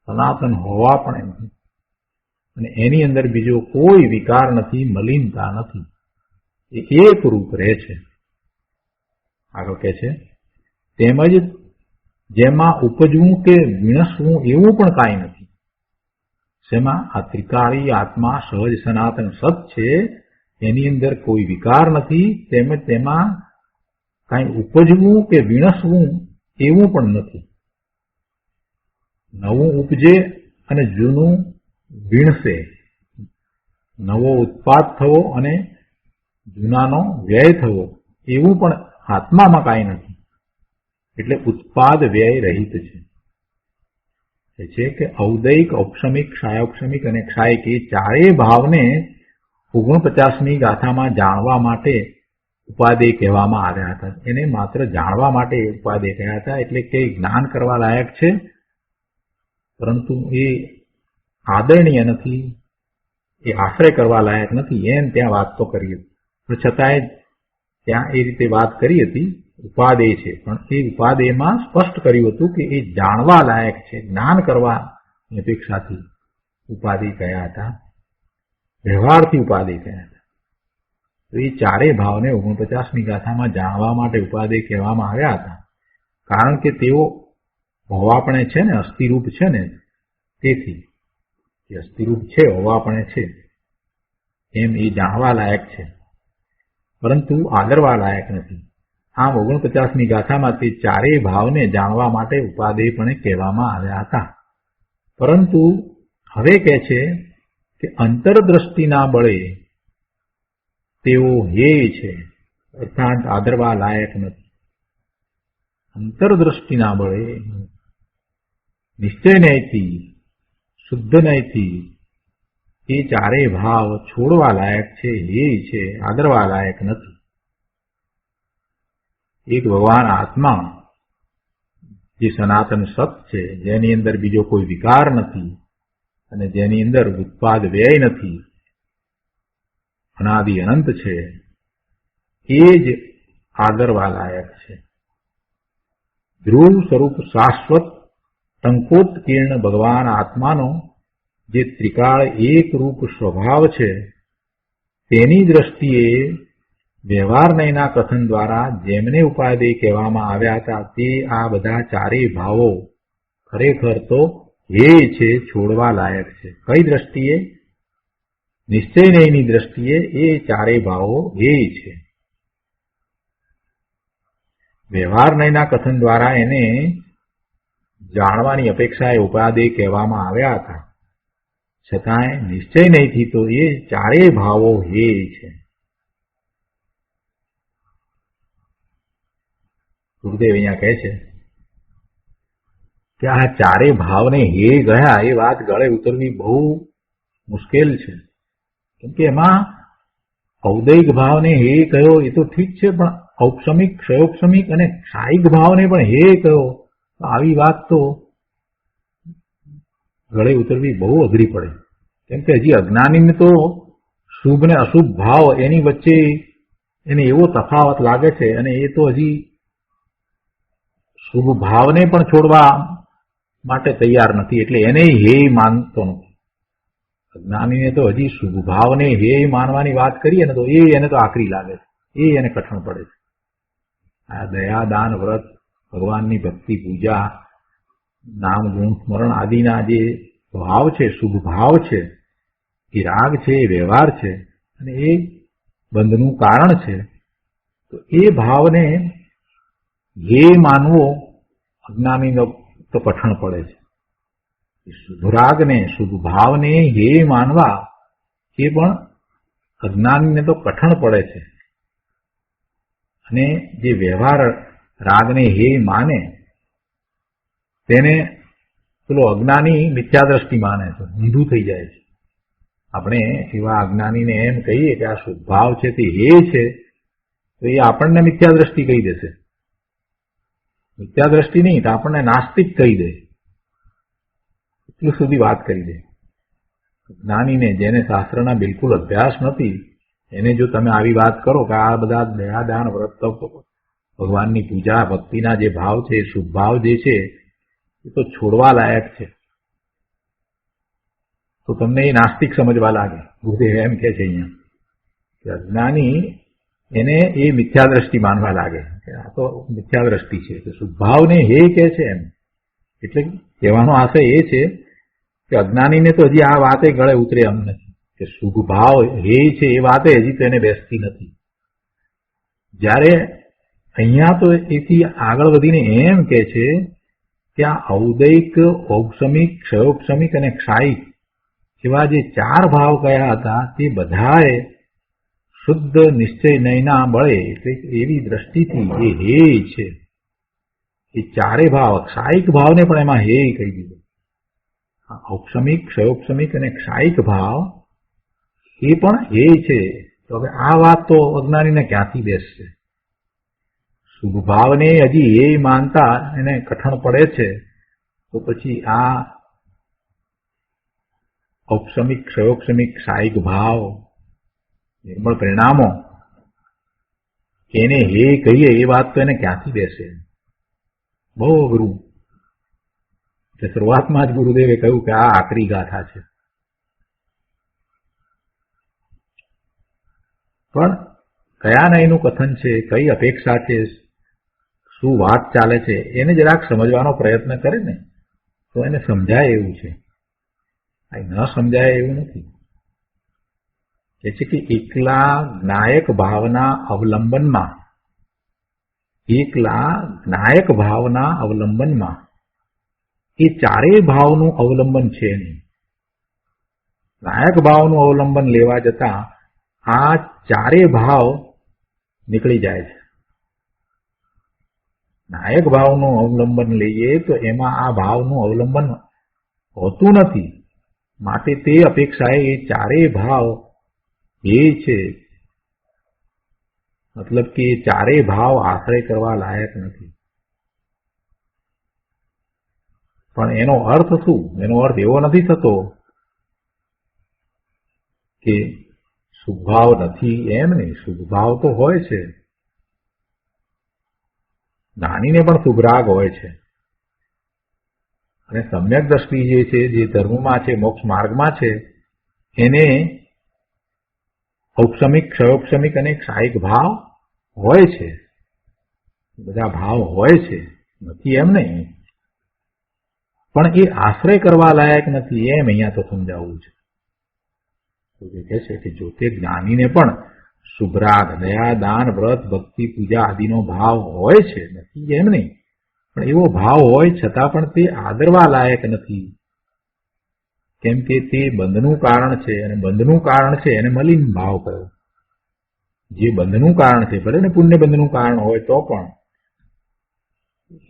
S2: સનાતન હોવા પણ એમ, અને એની અંદર બીજો કોઈ વિકાર નથી, મલિનતા નથી, એ એક રૂપ રહે છે. આગળ કહે છે, તેમજ જેમાં ઉપજવું કે વિણસવું એવું પણ કાંઈ નથી. જેમાં આ ત્રિકાળી આત્મા સહજ સનાતન સત છે, એની અંદર કોઈ વિકાર નથી, તેમજ તેમાં કાંઈ ઉપજવું કે વિણસવું એવું પણ નથી. નવું ઉપજે અને જૂનું વીણશે, નવો ઉત્પાદ થવો અને જૂનાનો વ્યય થવો એવું પણ આત્મામાં કાંઈ નથી. એટલે ઉત્પાદ વ્યય રહિત છે કે ઔદૈક, ઔપશમિક, ક્ષાયોક્ષમિક અને ક્ષાયિક એ ચારેય ભાવને 49મી ગાથામાં જાણવા માટે ઉપાદેય કહેવામાં આવ્યા હતા. એને માત્ર જાણવા માટે ઉપાદેય કહ્યા હતા, એટલે કે જ્ઞાન કરવા લાયક છે, પરંતુ એ આદરણીય નથી, એ આશ્રય કરવા લાયક નથી, એમ ત્યાં વાત તો કરી હતી. પણ છતાંય ત્યાં એ રીતે વાત કરી હતી, ઉપાદેય છે, પણ એ ઉપાદેયમાં સ્પષ્ટ કર્યું હતું કે એ જાણવા લાયક છે, જ્ઞાન કરવાની અપેક્ષાથી ઉપાદેય કયા હતા, વ્યવહારથી ઉપાદેય કયા હતા. તો એ ચારેય ભાવને 49મી ગાથામાં જાણવા માટે ઉપાદેય કહેવામાં આવ્યા હતા. કારણ કે તેઓ હોવાપણે છે ને, અસ્થિરૂપ છે ને, તેથી એ અસ્થિરૂપ છે, હોવાપણે છે, એમ એ જાણવા લાયક છે, પરંતુ આદરવા લાયક નથી. આમ 49મી ગાથામાં તે ચારેય ભાવને જાણવા માટે ઉપાદેયપણે કહેવામાં આવ્યા હતા. પરંતુ હવે કહે છે કે અંતરદ્રષ્ટિના બળે તેઓ હેય છે, અર્થાત આદરવા લાયક નથી. અંતરદ્રષ્ટિના બળે નિશ્ચય નયથી, શુદ્ધ નયથી એ ચારેય ભાવ છોડવા લાયક છે, હેય છે, આદરવા લાયક નથી. એક ભગવાન આત્મા જે સનાતન સત છે, જેની અંદર બીજો કોઈ વિકાર નથી અને જેની અંદર ઉત્પાદ વ્યય નથી, અનાદિ અનંત છે, એ જ આદરવા લાયક છે. ધ્રુવ સ્વરૂપ શાશ્વત ટંકોત્કીર્ણ ભગવાન આત્માનો જે ત્રિકાળ એક રૂપ સ્વભાવ છે, તેની દ્રષ્ટિએ વ્યવહાર નયના કથન દ્વારા જેમને ઉપાદેય કહેવામાં આવ્યા હતા તે આ બધા ચારેય ભાવો ખરેખર તો હેય છે, છોડવા લાયક છે. કઈ દ્રષ્ટિએ? નિશ્ચય નયની દ્રષ્ટિએ એ ચારેય ભાવો હેય છે. વ્યવહાર નયના કથન દ્વારા એને જાણવાની અપેક્ષાએ ઉપાદેય કહેવામાં આવ્યા હતા, છતાંય નિશ્ચય નયથી તો એ ચારેય ભાવો હેય છે. ગુરુદેવ અહીંયા કહે છે કે આ ચારેય ભાવને હેય ગયા એ વાત ગળે ઉતરવી બહુ મુશ્કેલ છે. કેમ કે એમાં ઔદૈક ભાવને હેય કહ્યો એ તો ઠીક છે, પણ ઔપસમિક, ક્ષયોપસમિક અને ક્ષાયિક ભાવને પણ હેય કહ્યો, આવી વાત તો ગળે ઉતરવી બહુ અઘરી પડે. કેમ કે હજી અજ્ઞાનીને તો શુભ ને અશુભ ભાવ એની વચ્ચે એને એવો તફાવત લાગે છે, અને એ તો હજી શુભ ભાવને પણ છોડવા માટે તૈયાર નથી, એટલે એને હેય માનતો નથી. અજ્ઞાનીને તો હજી શુભ ભાવને હેય માનવાની વાત કરીએ ને તો એને તો આકરી લાગે છે, એને કઠણ પડે છે. આ દયા, દાન, વ્રત, ભગવાનની ભક્તિ, પૂજા, નામ, ગુણ, સ્મરણ આદિના જે ભાવ છે, શુભ ભાવ છે, એ રાગ છે, એ વ્યવહાર છે, અને એ બંધનું કારણ છે. તો એ ભાવને હેય માનવો અજ્ઞાનીનો તો કઠણ પડે છે. શુભ રાગને, શુભ ભાવને હેય માનવા એ પણ અજ્ઞાનીને તો કઠણ પડે છે. અને જે વ્યવહાર રાગને હેય માને તેને પેલો અજ્ઞાની મિથ્યા દ્રષ્ટિ માને છે, ઊંધું થઈ જાય છે. આપણે એવા અજ્ઞાનીને એમ કહીએ કે આ શુભ ભાવ છે તે હેય છે, તો એ આપણને મિથ્યા દ્રષ્ટિ કહી દેશે. મિથ્યા દ્રષ્ટિ નહીં તો આપણને નાસ્તિક કહી દે, એટલું સુધી વાત કરી દે. જ્ઞાનીને, જેને શાસ્ત્રના બિલકુલ અભ્યાસ નથી, એને જો તમે આવી વાત કરો કે આ બધા દયા, દાન, વ્રત, ભગવાનની પૂજા, ભક્તિના જે ભાવ છે, શુભ ભાવ જે છે એ તો છોડવા લાયક છે, તો તમને એ નાસ્તિક સમજવા લાગે. ગુરુદેવ એમ કે છે અહીંયા કે અજ્ઞાની એને એ મિથ્યા દ્રષ્ટિ માનવા લાગે કે આ તો મિથ્યા દ્રષ્ટિ છે, કે શુભ ભાવને હેય કે છે એમ. એટલે કહેવાનો આશય એ છે કે અજ્ઞાનીને તો હજી આ વાતે ગળે ઉતરે એમ નથી કે શુભ ભાવ હેય છે, એ વાતે હજી તો એને બેસતી નથી. જ્યારે અહીંયા તો એથી આગળ વધીને એમ કે છે કે આ ઔદૈક, ઔપસમિક, ક્ષયોપસમિક અને ક્ષાયિક એવા જે ચાર ભાવ કયા હતા તે બધાએ શુદ્ધ નિશ્ચય નયના બળે, એટલે એવી દ્રષ્ટિથી એ હેય છે. એ ચારે ભાવ, ક્ષાયિક ભાવને પણ એમાં હેય કહી દીધો. ઔપસમિક, ક્ષયોપસમિક અને ક્ષાયિક ભાવ એ પણ હેય છે. તો હવે આ વાત તો અજ્ઞાનીને ક્યાંથી બેસશે? શુભ ભાવને હજી હેય માનતા એને કઠણ પડે છે, તો પછી આ ઔપસમિક, ક્ષયોપસમિક, ક્ષાયિક ભાવ, નિર્મળ પરિણામો એને હેય કહીએ એ વાત તો એને ક્યાંથી બેસે? બહુ અઘરું. શરૂઆતમાં જ ગુરુદેવે કહ્યું કે આ આકરી ગાથા છે. પણ કયા નયનું કથન છે, કઈ અપેક્ષા છે, શું વાત ચાલે છે, એને જરાક સમજવાનો પ્રયત્ન કરે ને તો એને સમજાય એવું છે. ન સમજાય એવું નથી. કે છે કે એકલા જ્ઞાયક ભાવના અવલંબનમાં, એકલા જ્ઞાયક ભાવના અવલંબનમાં એ ચારેય ભાવનું અવલંબન છે નહીં. જ્ઞાયક ભાવનું અવલંબન લેવા જતા આ ચારેય ભાવ નીકળી જાય છે. નાયક ભાવનું અવલંબન લઈએ તો એમાં આ ભાવનું અવલંબન હોતું નથી. માટે તે અપેક્ષાએ એ ચારેય ભાવ એ છે, મતલબ કે એ ચારેય ભાવ આશ્રય કરવા લાયક નથી. પણ એનો અર્થ શું? એનો અર્થ એવો નથી થતો કે શુભભાવ નથી, એમ નહીં. શુભભાવ તો હોય છે, જ્ઞાનીને પણ શુભરાગ હોય છે. અને સમ્યક દ્રષ્ટિ જે છે, જે ધર્મમાં છે, મોક્ષ માર્ગમાં છે, એને ઔપસમિક, ક્ષયોપસમિક અને ક્ષાયિક ભાવ હોય છે. બધા ભાવ હોય છે, નથી એમ નહીં, પણ એ આશ્રય કરવા લાયક નથી એમ અહીંયા તો સમજાવવું છે. તો જે કહે છે કે જો તે જ્ઞાનીને પણ શુભરાગ, દયા, દાન, વ્રત, ભક્તિ, પૂજા આદિનો ભાવ હોય છે, નથી એમ નહીં, પણ એવો ભાવ હોય છતાં પણ તે આદરવા લાયક નથી, કેમ કે તે બંધનું કારણ છે, અને બંધનું કારણ છે એને મલિન ભાવ કયો. જે બંધનું કારણ છે, ભલે ને પુણ્ય બંધનું કારણ હોય તો પણ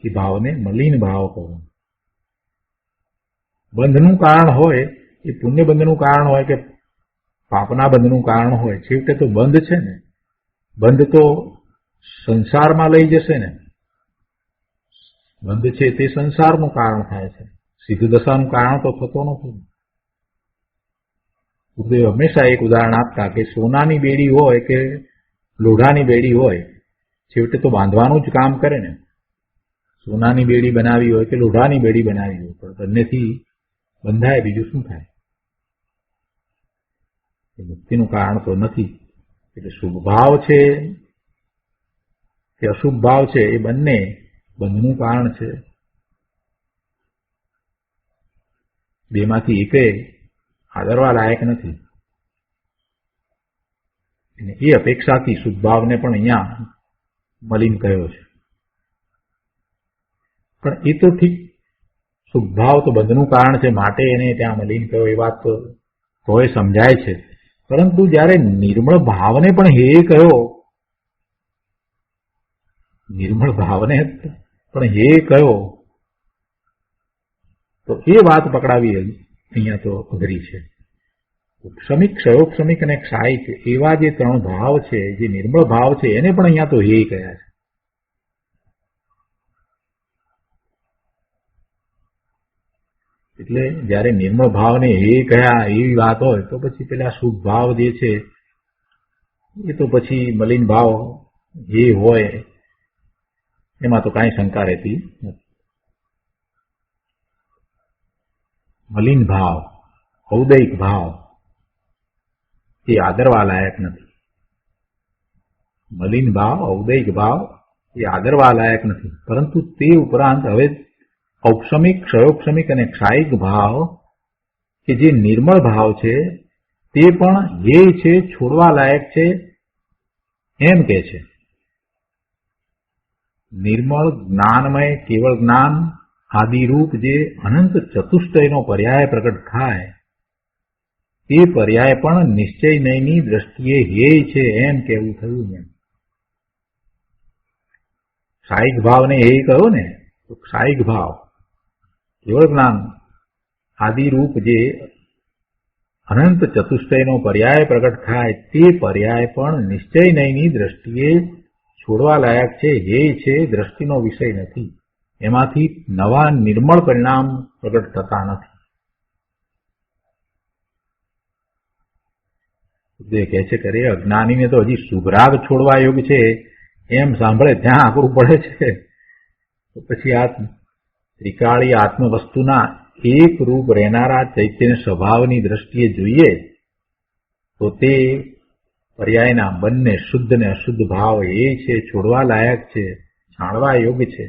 S2: એ ભાવને મલિન ભાવ કહો. બંધનું કારણ હોય એ પુણ્ય બંધનું કારણ હોય કે પાપના બંધનું કારણ હોય, છેવટે તો બંધ છે ને. બંધ તો સંસારમાં લઈ જશે ને. બંધ છે તે સંસારનું કારણ થાય છે, સિદ્ધ દશાનું કારણ તો થતો નથી. ગુરુદેવ હંમેશા એક ઉદાહરણ આપતા કે સોનાની બેડી હોય કે લોઢાની બેડી હોય, છેવટે તો બાંધવાનું જ કામ કરે ને. સોનાની બેડી બનાવી હોય કે લોઢાની બેડી બનાવી હોય, પણ બંનેથી બંધાય, બીજું શું થાય? એ મુક્તિનું કારણ તો નથી. એટલે શુભ ભાવ છે કે અશુભ ભાવ છે, એ બંને બંધનું કારણ છે. બેમાંથી એકે આદરવા લાયક નથી. અને એ અપેક્ષાથી શુભ ભાવને પણ અહીંયા મલિન કહ્યો છે. પણ એ તો ઠીક, શુભ ભાવ તો બંધનું કારણ છે, માટે એને ત્યાં મલિન કહ્યો, એ વાત તો તોય સમજાય છે. પરંતુ જ્યારે નિર્મળ ભાવને પણ હે કહ્યો, નિર્મળ ભાવને પણ હે કહ્યો, તો એ વાત પકડાવી અહીંયા તો અઘરી છે. ઉપસમિક, ક્ષયોપસમિક અને ક્ષાયિક એવા જે ત્રણ ભાવ છે, જે નિર્મળ ભાવ છે, એને પણ અહીંયા તો હે કહ્યા છે. એટલે જયારે નિર્મળ ભાવને હે કહ્યા એવી વાત હોય, તો પછી પેલા શુભ ભાવ જે છે એ તો પછી મલિન ભાવ હે હોય એમાં તો કાંઈ શંકા રહેતી નથી. મલિન ભાવ, ઔદૈક ભાવ એ આદરવા લાયક નથી. મલિન ભાવ, ઔદૈક ભાવ એ આદરવા લાયક નથી. પરંતુ તે ઉપરાંત હવે ઔપસમિક, ક્ષયોપસમિક અને ક્ષાયિક ભાવ કે જે નિર્મળ ભાવ છે તે પણ હે છે, છોડવા લાયક છે એમ કે છે. નિર્મળ, જ્ઞાનમય, કેવળ જ્ઞાન આદિરૂપ જે અનંત ચતુષ્ટયનો પર્યાય પ્રગટ થાય, તે પર્યાય પણ નિશ્ચય નયની દ્રષ્ટિએ હે છે એમ કહેવું થયું ને. ક્ષાયિક ભાવને હે કહ્યો ને, તો ક્ષાયિક ભાવ, કેવળ જ્ઞાન આદિરૂપ જે અનંત ચતુષ્ટયનો પર્યાય પ્રગટ થાય, તે પર્યાય પણ નિશ્ચય નયની દ્રષ્ટિએ છોડવા લાયક છે, હે છે, દ્રષ્ટિનો વિષય નથી. એમાંથી નવા નિર્મળ પરિણામ પ્રગટ થતા નથી. તે કહે છે કે અરે અજ્ઞાનીને તો હજી શુભરાગ છોડવા યોગ છે એમ સાંભળે ત્યાં આકરું પડે છે. તો પછી આ ત્રિકાળી આત્મવસ્તુના એક રૂપ રહેનારા ચૈતન્ય સ્વભાવની દ્રષ્ટિએ જોઈએ તો તે પર્યાયના બંને શુદ્ધ ને અશુદ્ધ ભાવ એ છે, છોડવા લાયક છે, છાણવા યોગ છે.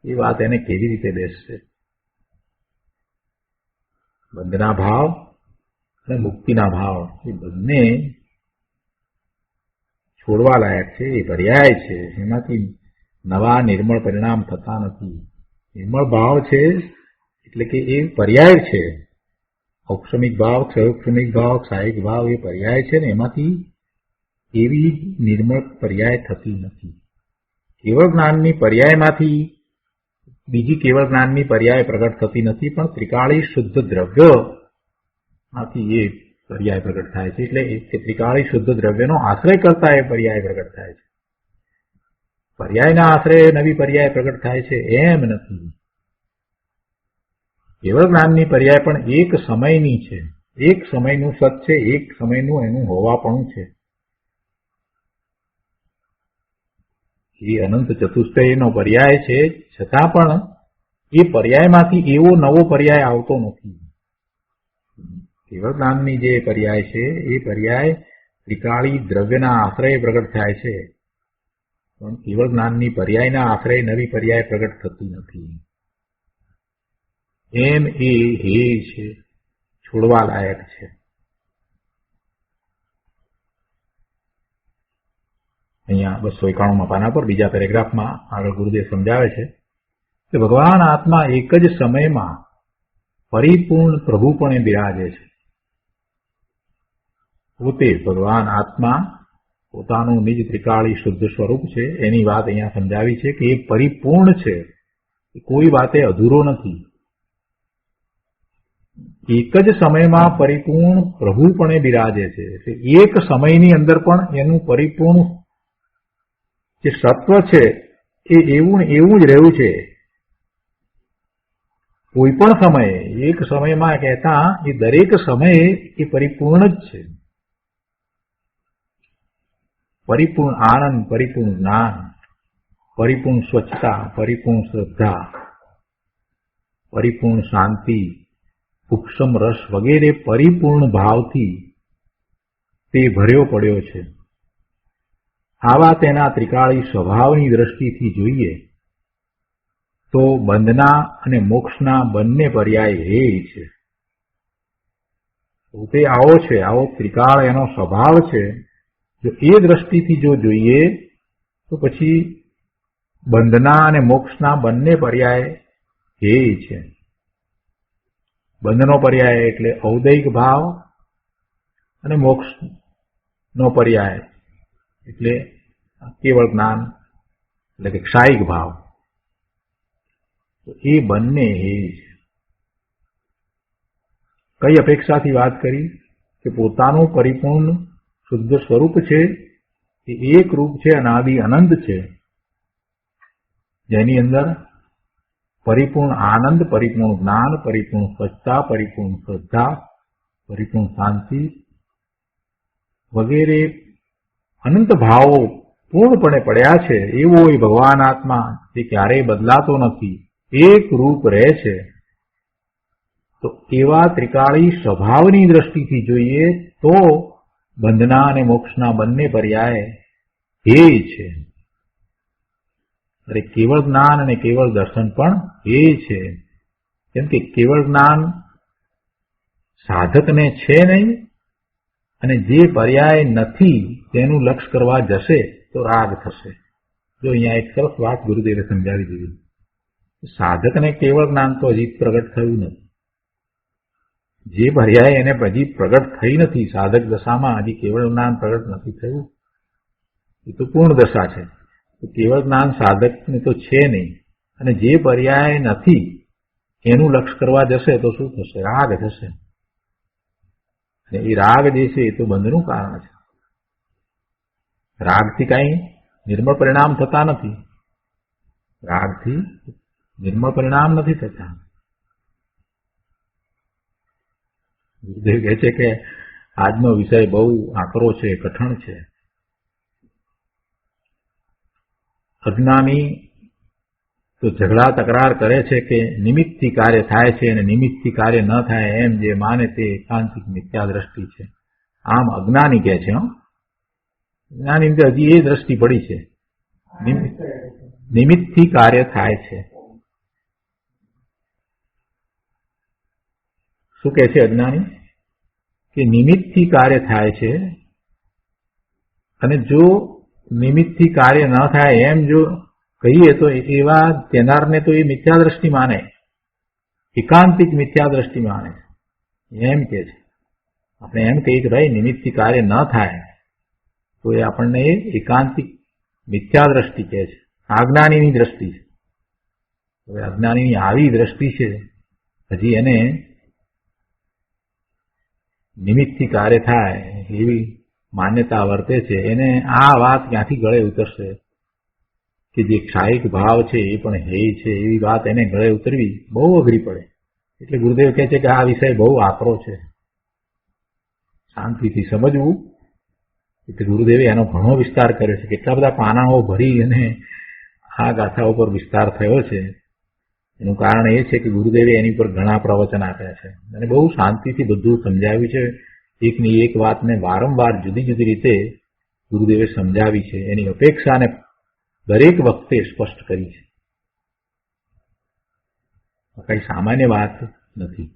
S2: એ વાત એને કેવી રીતે બેસશે? બંધના ભાવ અને મુક્તિના ભાવ એ બંને છોડવા લાયક છે, એ પર્યાય છે, એમાંથી નવા નિર્મળ પરિણામ થતા નથી. નિર્મળ ભાવ છે એટલે કે એ પર્યાય છે. ઔપસમિક ભાવ, ક્ષયોપસમિક ભાવ, ક્ષાયિક ભાવ એ પર્યાય છે ને, એમાંથી એવી નિર્મળ પર્યાય થતી નથી. કેવળ જ્ઞાનની પર્યાયમાંથી બીજી કેવળ જ્ઞાનની પર્યાય પ્રગટ થતી નથી, પણ ત્રિકાળી શુદ્ધ દ્રવ્યમાંથી એ પર્યાય પ્રગટ થાય છે. એટલે કે ત્રિકાળી શુદ્ધ દ્રવ્યનો આશ્રય કરતા એ પર્યાય પ્રગટ થાય છે. પર્યાયના આશ્રય નવી પર્યાય પ્રગટ થાય છે એમ નથી. કેવળ જ્ઞાનની પર્યાય પણ એક સમયની છે, એક સમયનું સત છે, એક સમયનું એનું હોવાપણું છે. એ અનંત ચતુષ્ટયનો પર્યાય છે, છતાં પણ એ પર્યાયમાંથી એવો નવો પર્યાય આવતો નથી. કેવળ જ્ઞાનની જે પર્યાય છે એ પર્યાય ત્રિકાળી દ્રવ્યના આશ્રય પ્રગટ થાય છે, પણ કેવળ જ્ઞાનની પર્યાયના આશ્રય નવી પર્યાય પ્રગટ થતી નથી. એમ એ હે છે, છોડવા લાયક છે. અહીંયા 291 પાના પર બીજા પેરેગ્રાફમાં આગળ ગુરુદેવ સમજાવે છે કે ભગવાન આત્મા એક જ સમયમાં પરિપૂર્ણ પ્રભુપણે બિરાજે છે. પોતે ભગવાન આત્મા પોતાનું નિજ ત્રિકાળી શુદ્ધ સ્વરૂપ છે એની વાત અહીંયા સમજાવી છે કે એ પરિપૂર્ણ છે, કોઈ વાતે અધૂરો નથી. એક જ સમયમાં પરિપૂર્ણ પ્રભુપણે બિરાજે છે. એક સમયની અંદર પણ એનું પરિપૂર્ણ જે સત્વ છે એ એવું જ રહ્યું છે. કોઈ પણ સમયે, એક સમયમાં કહેતા એ દરેક સમયે એ પરિપૂર્ણ જ છે. પરિપૂર્ણ આનંદ, પરિપૂર્ણ જ્ઞાન, પરિપૂર્ણ સ્વચ્છતા, પરિપૂર્ણ શ્રદ્ધા, પરિપૂર્ણ શાંતિ, ઉપશમ રસ વગેરે પરિપૂર્ણ ભાવથી તે ભર્યો પડ્યો છે. આવા તેના ત્રિકાળી સ્વભાવની દ્રષ્ટિથી જોઈએ તો બંધના અને મોક્ષના બંને પર્યાય હે છે. તે આવો છે, આવો ત્રિકાળ એનો સ્વભાવ છે. જો એ દ્રષ્ટિથી જો જોઈએ તો પછી બંધના અને મોક્ષના બંને પર્યાય હે છે. બંધનો પર્યાય એટલે ઔદૈક ભાવ અને મોક્ષનો પર્યાય એટલે કેવળ જ્ઞાન એટલે કે ક્ષાયિક ભાવ. એ બંને હે છે. કઈ અપેક્ષાથી વાત કરી કે પોતાનું પરિપૂર્ણ શુદ્ધ સ્વરૂપ છે એ એક રૂપ છે, અનાદિ અનંત છે, જેની અંદર પરિપૂર્ણ આનંદ, પરિપૂર્ણ જ્ઞાન, પરિપૂર્ણ સ્વચ્છતા, પરિપૂર્ણ શ્રદ્ધા, પરિપૂર્ણ શાંતિ વગેરે અનંત ભાવો પૂર્ણપણે પડ્યા છે. એવો એ ભગવાન આત્મા જે ક્યારેય બદલાતો નથી, એક રૂપ રહે છે. તો એવા ત્રિકાળી સ્વભાવની દ્રષ્ટિથી જોઈએ તો બંધના અને મોક્ષના બંને પર્યાય હે છે. અરે કેવળ જ્ઞાન અને કેવળ દર્શન પણ એ છે. કેમ કે કેવળ જ્ઞાન સાધકને છે નહીં, અને જે પર્યાય નથી તેનું લક્ષ કરવા જશે તો રાગ થશે. જો અહીંયા એક સરસ વાત ગુરુદેવે સમજાવી દીધી. સાધકને કેવળ જ્ઞાન તો હજી પ્રગટ થયું નથી. જે પર્યાય એને હજી પ્રગટ થઈ નથી, સાધક દશામાં હજી કેવળ જ્ઞાન પ્રગટ નથી થયું, એ તો પૂર્ણ દશા છે. કેવળ જ્ઞાન સાધકને તો છે નહીં, અને જે પર્યાય નથી એનું લક્ષ કરવા જશે તો શું થશે? રાગ થશે. એ રાગ જે છે એ તો બંધનું કારણ છે. રાગથી કાંઈ નિર્મળ પરિણામ થતા નથી. રાગથી નિર્મળ પરિણામ નથી થતા. ગુરુદેવ કહે છે કે આજનો વિષય બહુ આકરો છે, કઠણ છે. અજ્ઞાની તો ઝઘડા તકરાર કરે છે કે નિમિત્તથી કાર્ય થાય છે અને નિમિત્તથી કાર્ય ન થાય એમ જે માને તે એકાંતિક મિથ્યા દ્રષ્ટિ છે. આમ અજ્ઞાની કહે છે. જ્ઞાની હજી એ દ્રષ્ટિ પડી છે, નિમિત્તથી કાર્ય થાય છે. શું કહે છે અજ્ઞાની? કે નિમિત્તથી કાર્ય થાય છે, અને જો નિમિત્તથી કાર્ય ન થાય એમ જો કહીએ તો એવા તેનારને તો એ મિથ્યા દ્રષ્ટિ માને, એકાંતિક મિથ્યા દ્રષ્ટિ માને. એમ કે છે આપણે એમ કહીએ કે ભાઈ નિમિત્તથી કાર્ય ન થાય તો એ આપણને એકાંતિક મિથ્યા દ્રષ્ટિ કહે છે, અજ્ઞાનીની દ્રષ્ટિ છે. હવે અજ્ઞાનીની આવી દ્રષ્ટિ છે, હજી એને નિમિત્તથી કાર્ય થાય એવી માન્યતા વર્તે છે. એને આ વાત ક્યાંથી ગળે ઉતરશે કે જે ક્ષાયિક ભાવ છે એ પણ હે છે, એવી વાત એને ગળે ઉતરવી બહુ અઘરી પડે. એટલે ગુરુદેવ કહે છે કે આ વિષય બહુ આકરો છે, શાંતિથી સમજવું. એટલે ગુરુદેવે એનો ઘણો વિસ્તાર કર્યો છે. કેટલા બધા પાનાઓ ભરી અને આ ગાથા ઉપર વિસ્તાર થયો છે. એનું કારણ એ છે કે ગુરુદેવે એની પર ઘણા પ્રવચન આપ્યા છે અને બહુ શાંતિથી બધું સમજાવ્યું છે. એકની એક વાતને વારંવાર જુદી જુદી રીતે ગુરુદેવે સમજાવી છે. એની અપેક્ષાને દરેક વખતે સ્પષ્ટ કરી છે. કઈ સામાન્ય વાત નથી.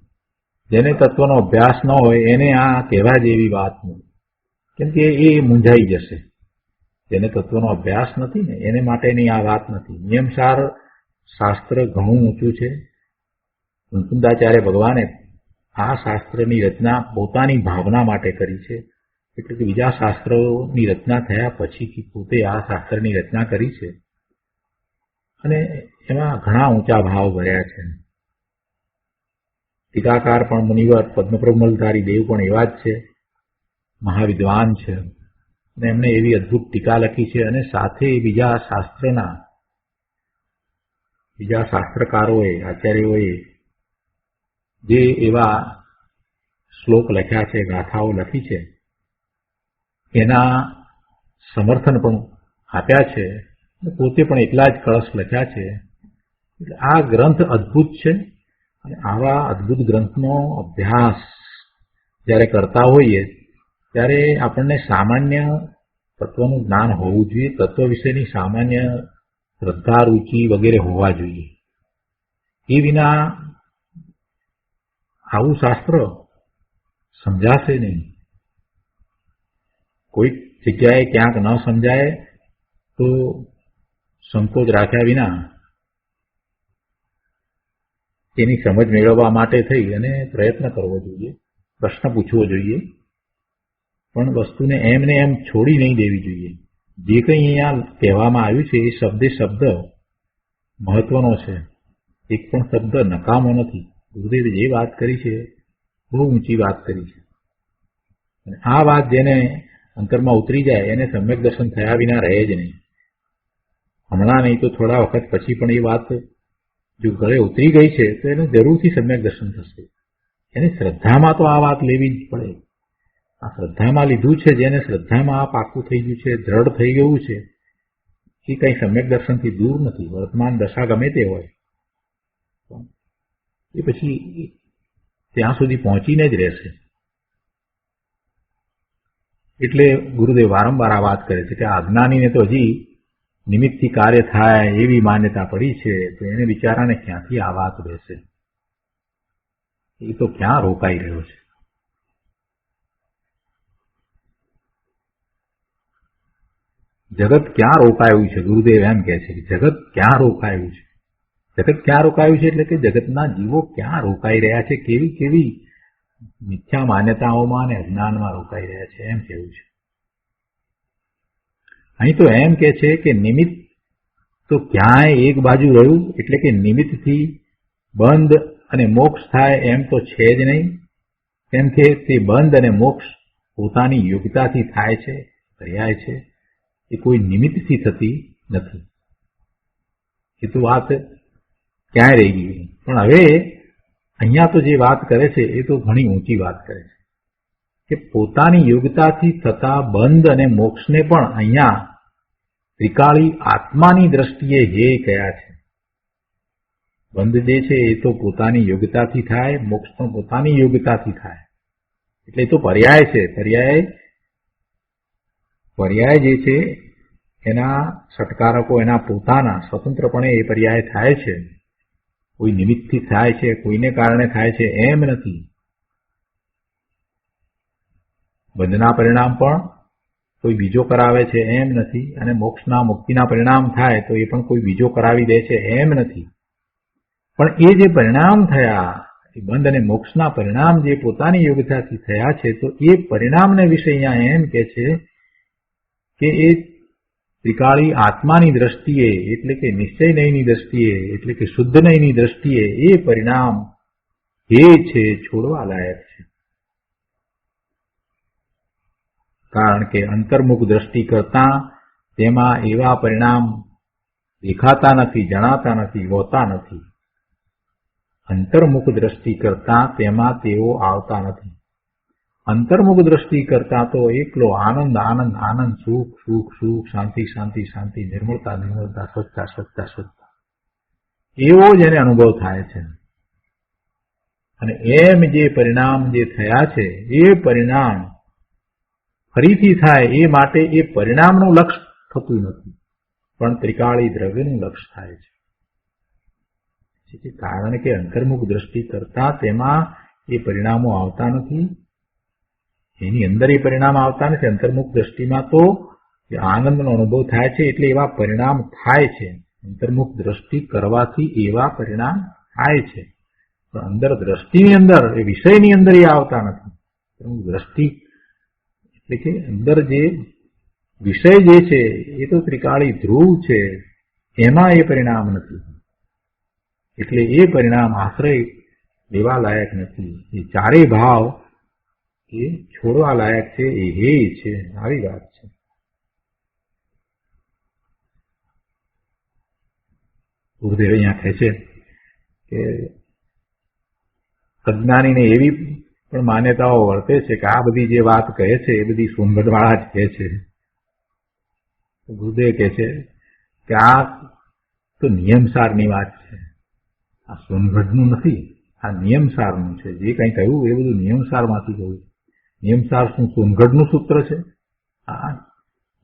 S2: જેને તત્વનો અભ્યાસ ન હોય એને આ કહેવા જેવી વાત નથી, કેમ કે એ મૂંઝાઈ જશે. જેને તત્વનો અભ્યાસ નથી ને એને માટેની આ વાત નથી. નિયમસાર શાસ્ત્ર ઘણું ઊંચું છે. મુકુંદાચાર્ય ભગવાને આ શાસ્ત્રની રચના પોતાની ભાવના માટે કરી છે, એટલે કે બીજા શાસ્ત્રોની રચના થયા પછીથી પોતે આ શાસ્ત્રની રચના કરી છે અને એમાં ઘણા ઊંચા ભાવ ભર્યા છે. ટીકાકાર પણ મુનિવર પદ્મપ્રમલધારી દેવ પણ એવા જ છે, મહાવિદ્વાન છે અને એમણે એવી અદભુત ટીકા લખી છે અને સાથે બીજા શાસ્ત્રકારોએ, આચાર્યોએ જે એવા શ્લોક લખ્યા છે, ગાથાઓ લખી છે, એના સમર્થન પણ આપ્યા છે. પોતે પણ એટલા જ કળશ લખ્યા છે. એટલે આ ગ્રંથ અદભુત છે અને આવા અદભુત ગ્રંથનો અભ્યાસ જ્યારે કરતા હોઈએ ત્યારે આપણને સામાન્ય તત્વનું જ્ઞાન હોવું જોઈએ, તત્વ વિશેની સામાન્ય શ્રદ્ધા, રૂચિ વગેરે હોવા જોઈએ. એ વિના આવું શાસ્ત્ર સમજાશે નહીં. કોઈક જગ્યાએ ક્યાંક ન સમજાય તો સંકોચ રાખ્યા વિના એની સમજ મેળવવા માટે થઈ અને પ્રયત્ન કરવો જોઈએ, પ્રશ્ન પૂછવો જોઈએ, પણ વસ્તુને એમને એમ છોડી નહીં દેવી જોઈએ. જે કંઈ અહીંયા કહેવામાં આવ્યું છે એ શબ્દે શબ્દ મહત્વનો છે. એક પણ શબ્દ નકામો નથી. ગુરુદેવે જે વાત કરી છે બહુ ઊંચી વાત કરી છે. અને આ વાત જેને અંતરમાં ઉતરી જાય એને સમ્યક દર્શન થયા વિના રહે જ નહીં. હમણાં નહીં તો થોડા વખત પછી પણ એ વાત જો ગળે ઉતરી ગઈ છે તો એને જરૂરથી સમ્યક દર્શન થશે. એની શ્રદ્ધામાં તો આ વાત લેવી જ પડે. આ શ્રદ્ધામાં લીધું છે, જેને શ્રદ્ધામાં આ પાકું થઈ ગયું છે, દ્રઢ થઈ ગયું છે, એ કંઈ સમ્યક દર્શનથી દૂર નથી. વર્તમાન દશા ગમે તે હોય એ પછી ત્યાં સુધી પહોંચીને જ રહેશે. એટલે ગુરુદેવ વારંવાર આ વાત કરે છે કે આ અજ્ઞાનીને તો હજી નિમિત્તથી કાર્ય થાય એવી માન્યતા પડી છે, તો એને બિચારાને ક્યાંથી આ વાત બેસે? એ તો ક્યાં રોકાઈ રહ્યો છે? જગત ક્યાં રોકાયું છે? ગુરુદેવ એમ કહે છે કે જગત ક્યાં રોકાયું છે? જગત ક્યાં રોકાયું છે એટલે કે જગતના જીવો ક્યાં રોકાઈ રહ્યા છે, કેવી કેવી મિથ્યા માન્યતાઓમાં અને અજ્ઞાનમાં રોકાઈ રહ્યા છે, એમ કહેવું છે. અહીં તો એમ કે છે કે નિમિત્ત તો ક્યાંય એક બાજુ રહ્યું, એટલે કે નિમિત્તથી બંધ અને મોક્ષ થાય એમ તો છે જ નહીં. કેમ કે તે બંધ અને મોક્ષ પોતાની યોગ્યતાથી થાય છે, પર્યાય છે, એ કોઈ નિમિત્તથી થતી નથી. એ તો વાત ક્યાંય રહી ગઈ. પણ હવે અહીંયા તો જે વાત કરે છે એ તો ઘણી ઊંચી વાત કરે છે કે પોતાની યોગ્યતાથી થતા બંધ અને મોક્ષને પણ અહીંયા ત્રિકાળી આત્માની દ્રષ્ટિએ હે કયા છે. બંધ જે છે એ તો પોતાની યોગ્યતાથી થાય, મોક્ષ પણ પોતાની યોગ્યતાથી થાય. એટલે એ તો પર્યાય છે. પર્યાય જે છે એના સટકારકો એના પોતાના સ્વતંત્રપણે એ પર્યાય થાય છે. કોઈ નિમિત્તથી થાય છે, કોઈને કારણે થાય છે એમ નથી. બંધના પરિણામ પણ કોઈ બીજો કરાવે છે એમ નથી, અને મોક્ષના મુક્તિના પરિણામ થાય તો એ પણ કોઈ બીજો કરાવી દે છે એમ નથી. પણ એ જે પરિણામ થયા, એ બંધ અને મોક્ષના પરિણામ જે પોતાની યોગ્યતાથી થયા છે, તો એ પરિણામને વિશે અહીંયા એમ કે છે કે એ ત્રિકાળી આત્માની દ્રષ્ટિએ, એટલે કે નિશ્ચય નયની દ્રષ્ટિએ, એટલે કે શુદ્ધ નયની દ્રષ્ટિએ એ પરિણામ એ છે છોડવા લાયક છે. કારણ કે અંતર્મુખ દ્રષ્ટિ કરતા તેમાં એવા પરિણામ દેખાતા નથી, જણાતા નથી, હોતા નથી. અંતર્મુખ દ્રષ્ટિ કરતા તેમાં તેઓ આવતા નથી. અંતર્મુખ દ્રષ્ટિ કરતા તો એકલો આનંદ આનંદ આનંદ, સુખ સુખ સુખ, શાંતિ શાંતિ શાંતિ, નિર્મળતા નિર્મળતા, સ્વચ્છતા સ્વચ્છતા સ્વચ્છતા, એવો જ એને અનુભવ થાય છે. અને એમ જે પરિણામ જે થયા છે એ પરિણામ ફરીથી થાય એ માટે એ પરિણામનું લક્ષ્ય થતું નથી, પણ ત્રિકાળી દ્રવ્યનું લક્ષ્ય થાય છે. કારણ કે અંતર્મુખ દ્રષ્ટિ કરતા તેમાં એ પરિણામો આવતા નથી, એની અંદર એ પરિણામ આવતા નથી. અંતર્મુખ દ્રષ્ટિમાં તો આનંદનો અનુભવ થાય છે એટલે એવા પરિણામ થાય છે. અંતર્મુખ દ્રષ્ટિ કરવાથી એવા પરિણામ થાય છે, પણ અંદર દ્રષ્ટિની અંદર એ વિષયની અંદર એ આવતા નથી. દ્રષ્ટિ એટલે કે અંદર જે વિષય જે છે એ તો ત્રિકાળી ધ્રુવ છે, એમાં એ પરિણામ નથી. એટલે એ પરિણામ આશ્રય લેવા લાયક નથી. એ ચારેય ભાવ એ છોડવા લાયક છે, એ હેય છે. આવી વાત છે. ગુરુદેવ અહીંયા કહે છે કે અજ્ઞાનીને એવી પણ માન્યતાઓ વર્તે છે કે આ બધી જે વાત કહે છે એ બધી સોનગઢવાળા જ કહે છે. ગુરુદેવ કહે છે કે આ તો નિયમસારની વાત છે, આ સોનગઢનું નથી, આ નિયમસારનું છે. જે કંઈ કહ્યું એ બધું નિયમસારમાંથી કહ્યું. નિયમસાર શું સોનગઢનું સૂત્ર છે? આ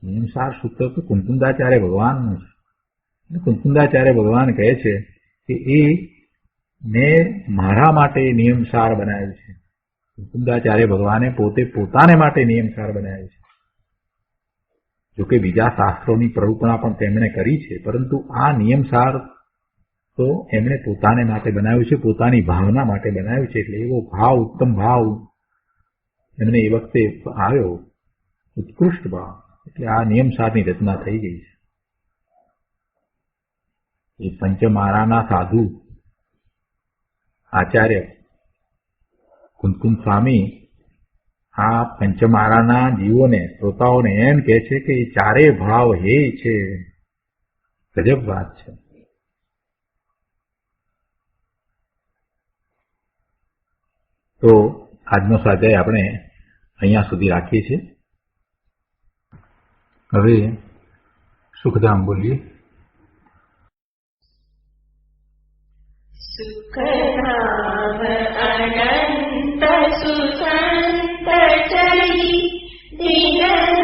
S2: નિયમસાર સૂત્ર તો કુંકુંદાચાર્ય ભગવાનનું છે. કુંકુંદાચાર્ય ભગવાન કહે છે કે એ મેં મારા માટે નિયમસાર બનાવ્યું છે. કુંકુંદાચાર્ય ભગવાને પોતે પોતાને માટે નિયમસાર બનાવ્યું છે. જોકે બીજા શાસ્ત્રોની પ્રવૃત્તિના પણ તેમણે કરી છે, પરંતુ આ નિયમસાર તો એમણે પોતાને માટે બનાવ્યું છે, પોતાની ભાવના માટે બનાવ્યું છે. એટલે એવો ભાવ, ઉત્તમ ભાવ એમને એ વખતે આવ્યો, ઉત્કૃષ્ટ ભાવ. એટલે આ નિયમસારની રચના થઈ ગઈ છે. એ પંચમારાના સાધુ આચાર્ય કુંકુમ સ્વામી આ પંચમારાના જીવોને, શ્રોતાઓને એમ કહે છે કે એ ચારેય ભાવ હેય છે. ગજબ વાત છે. તો આજનો સ્વાધ્યાય આપણે અહીંયા સુધી રાખીએ છીએ. હવે સુખધામ બોલીએ.
S3: સુખધામ અનંત સુસંત ચરી દિન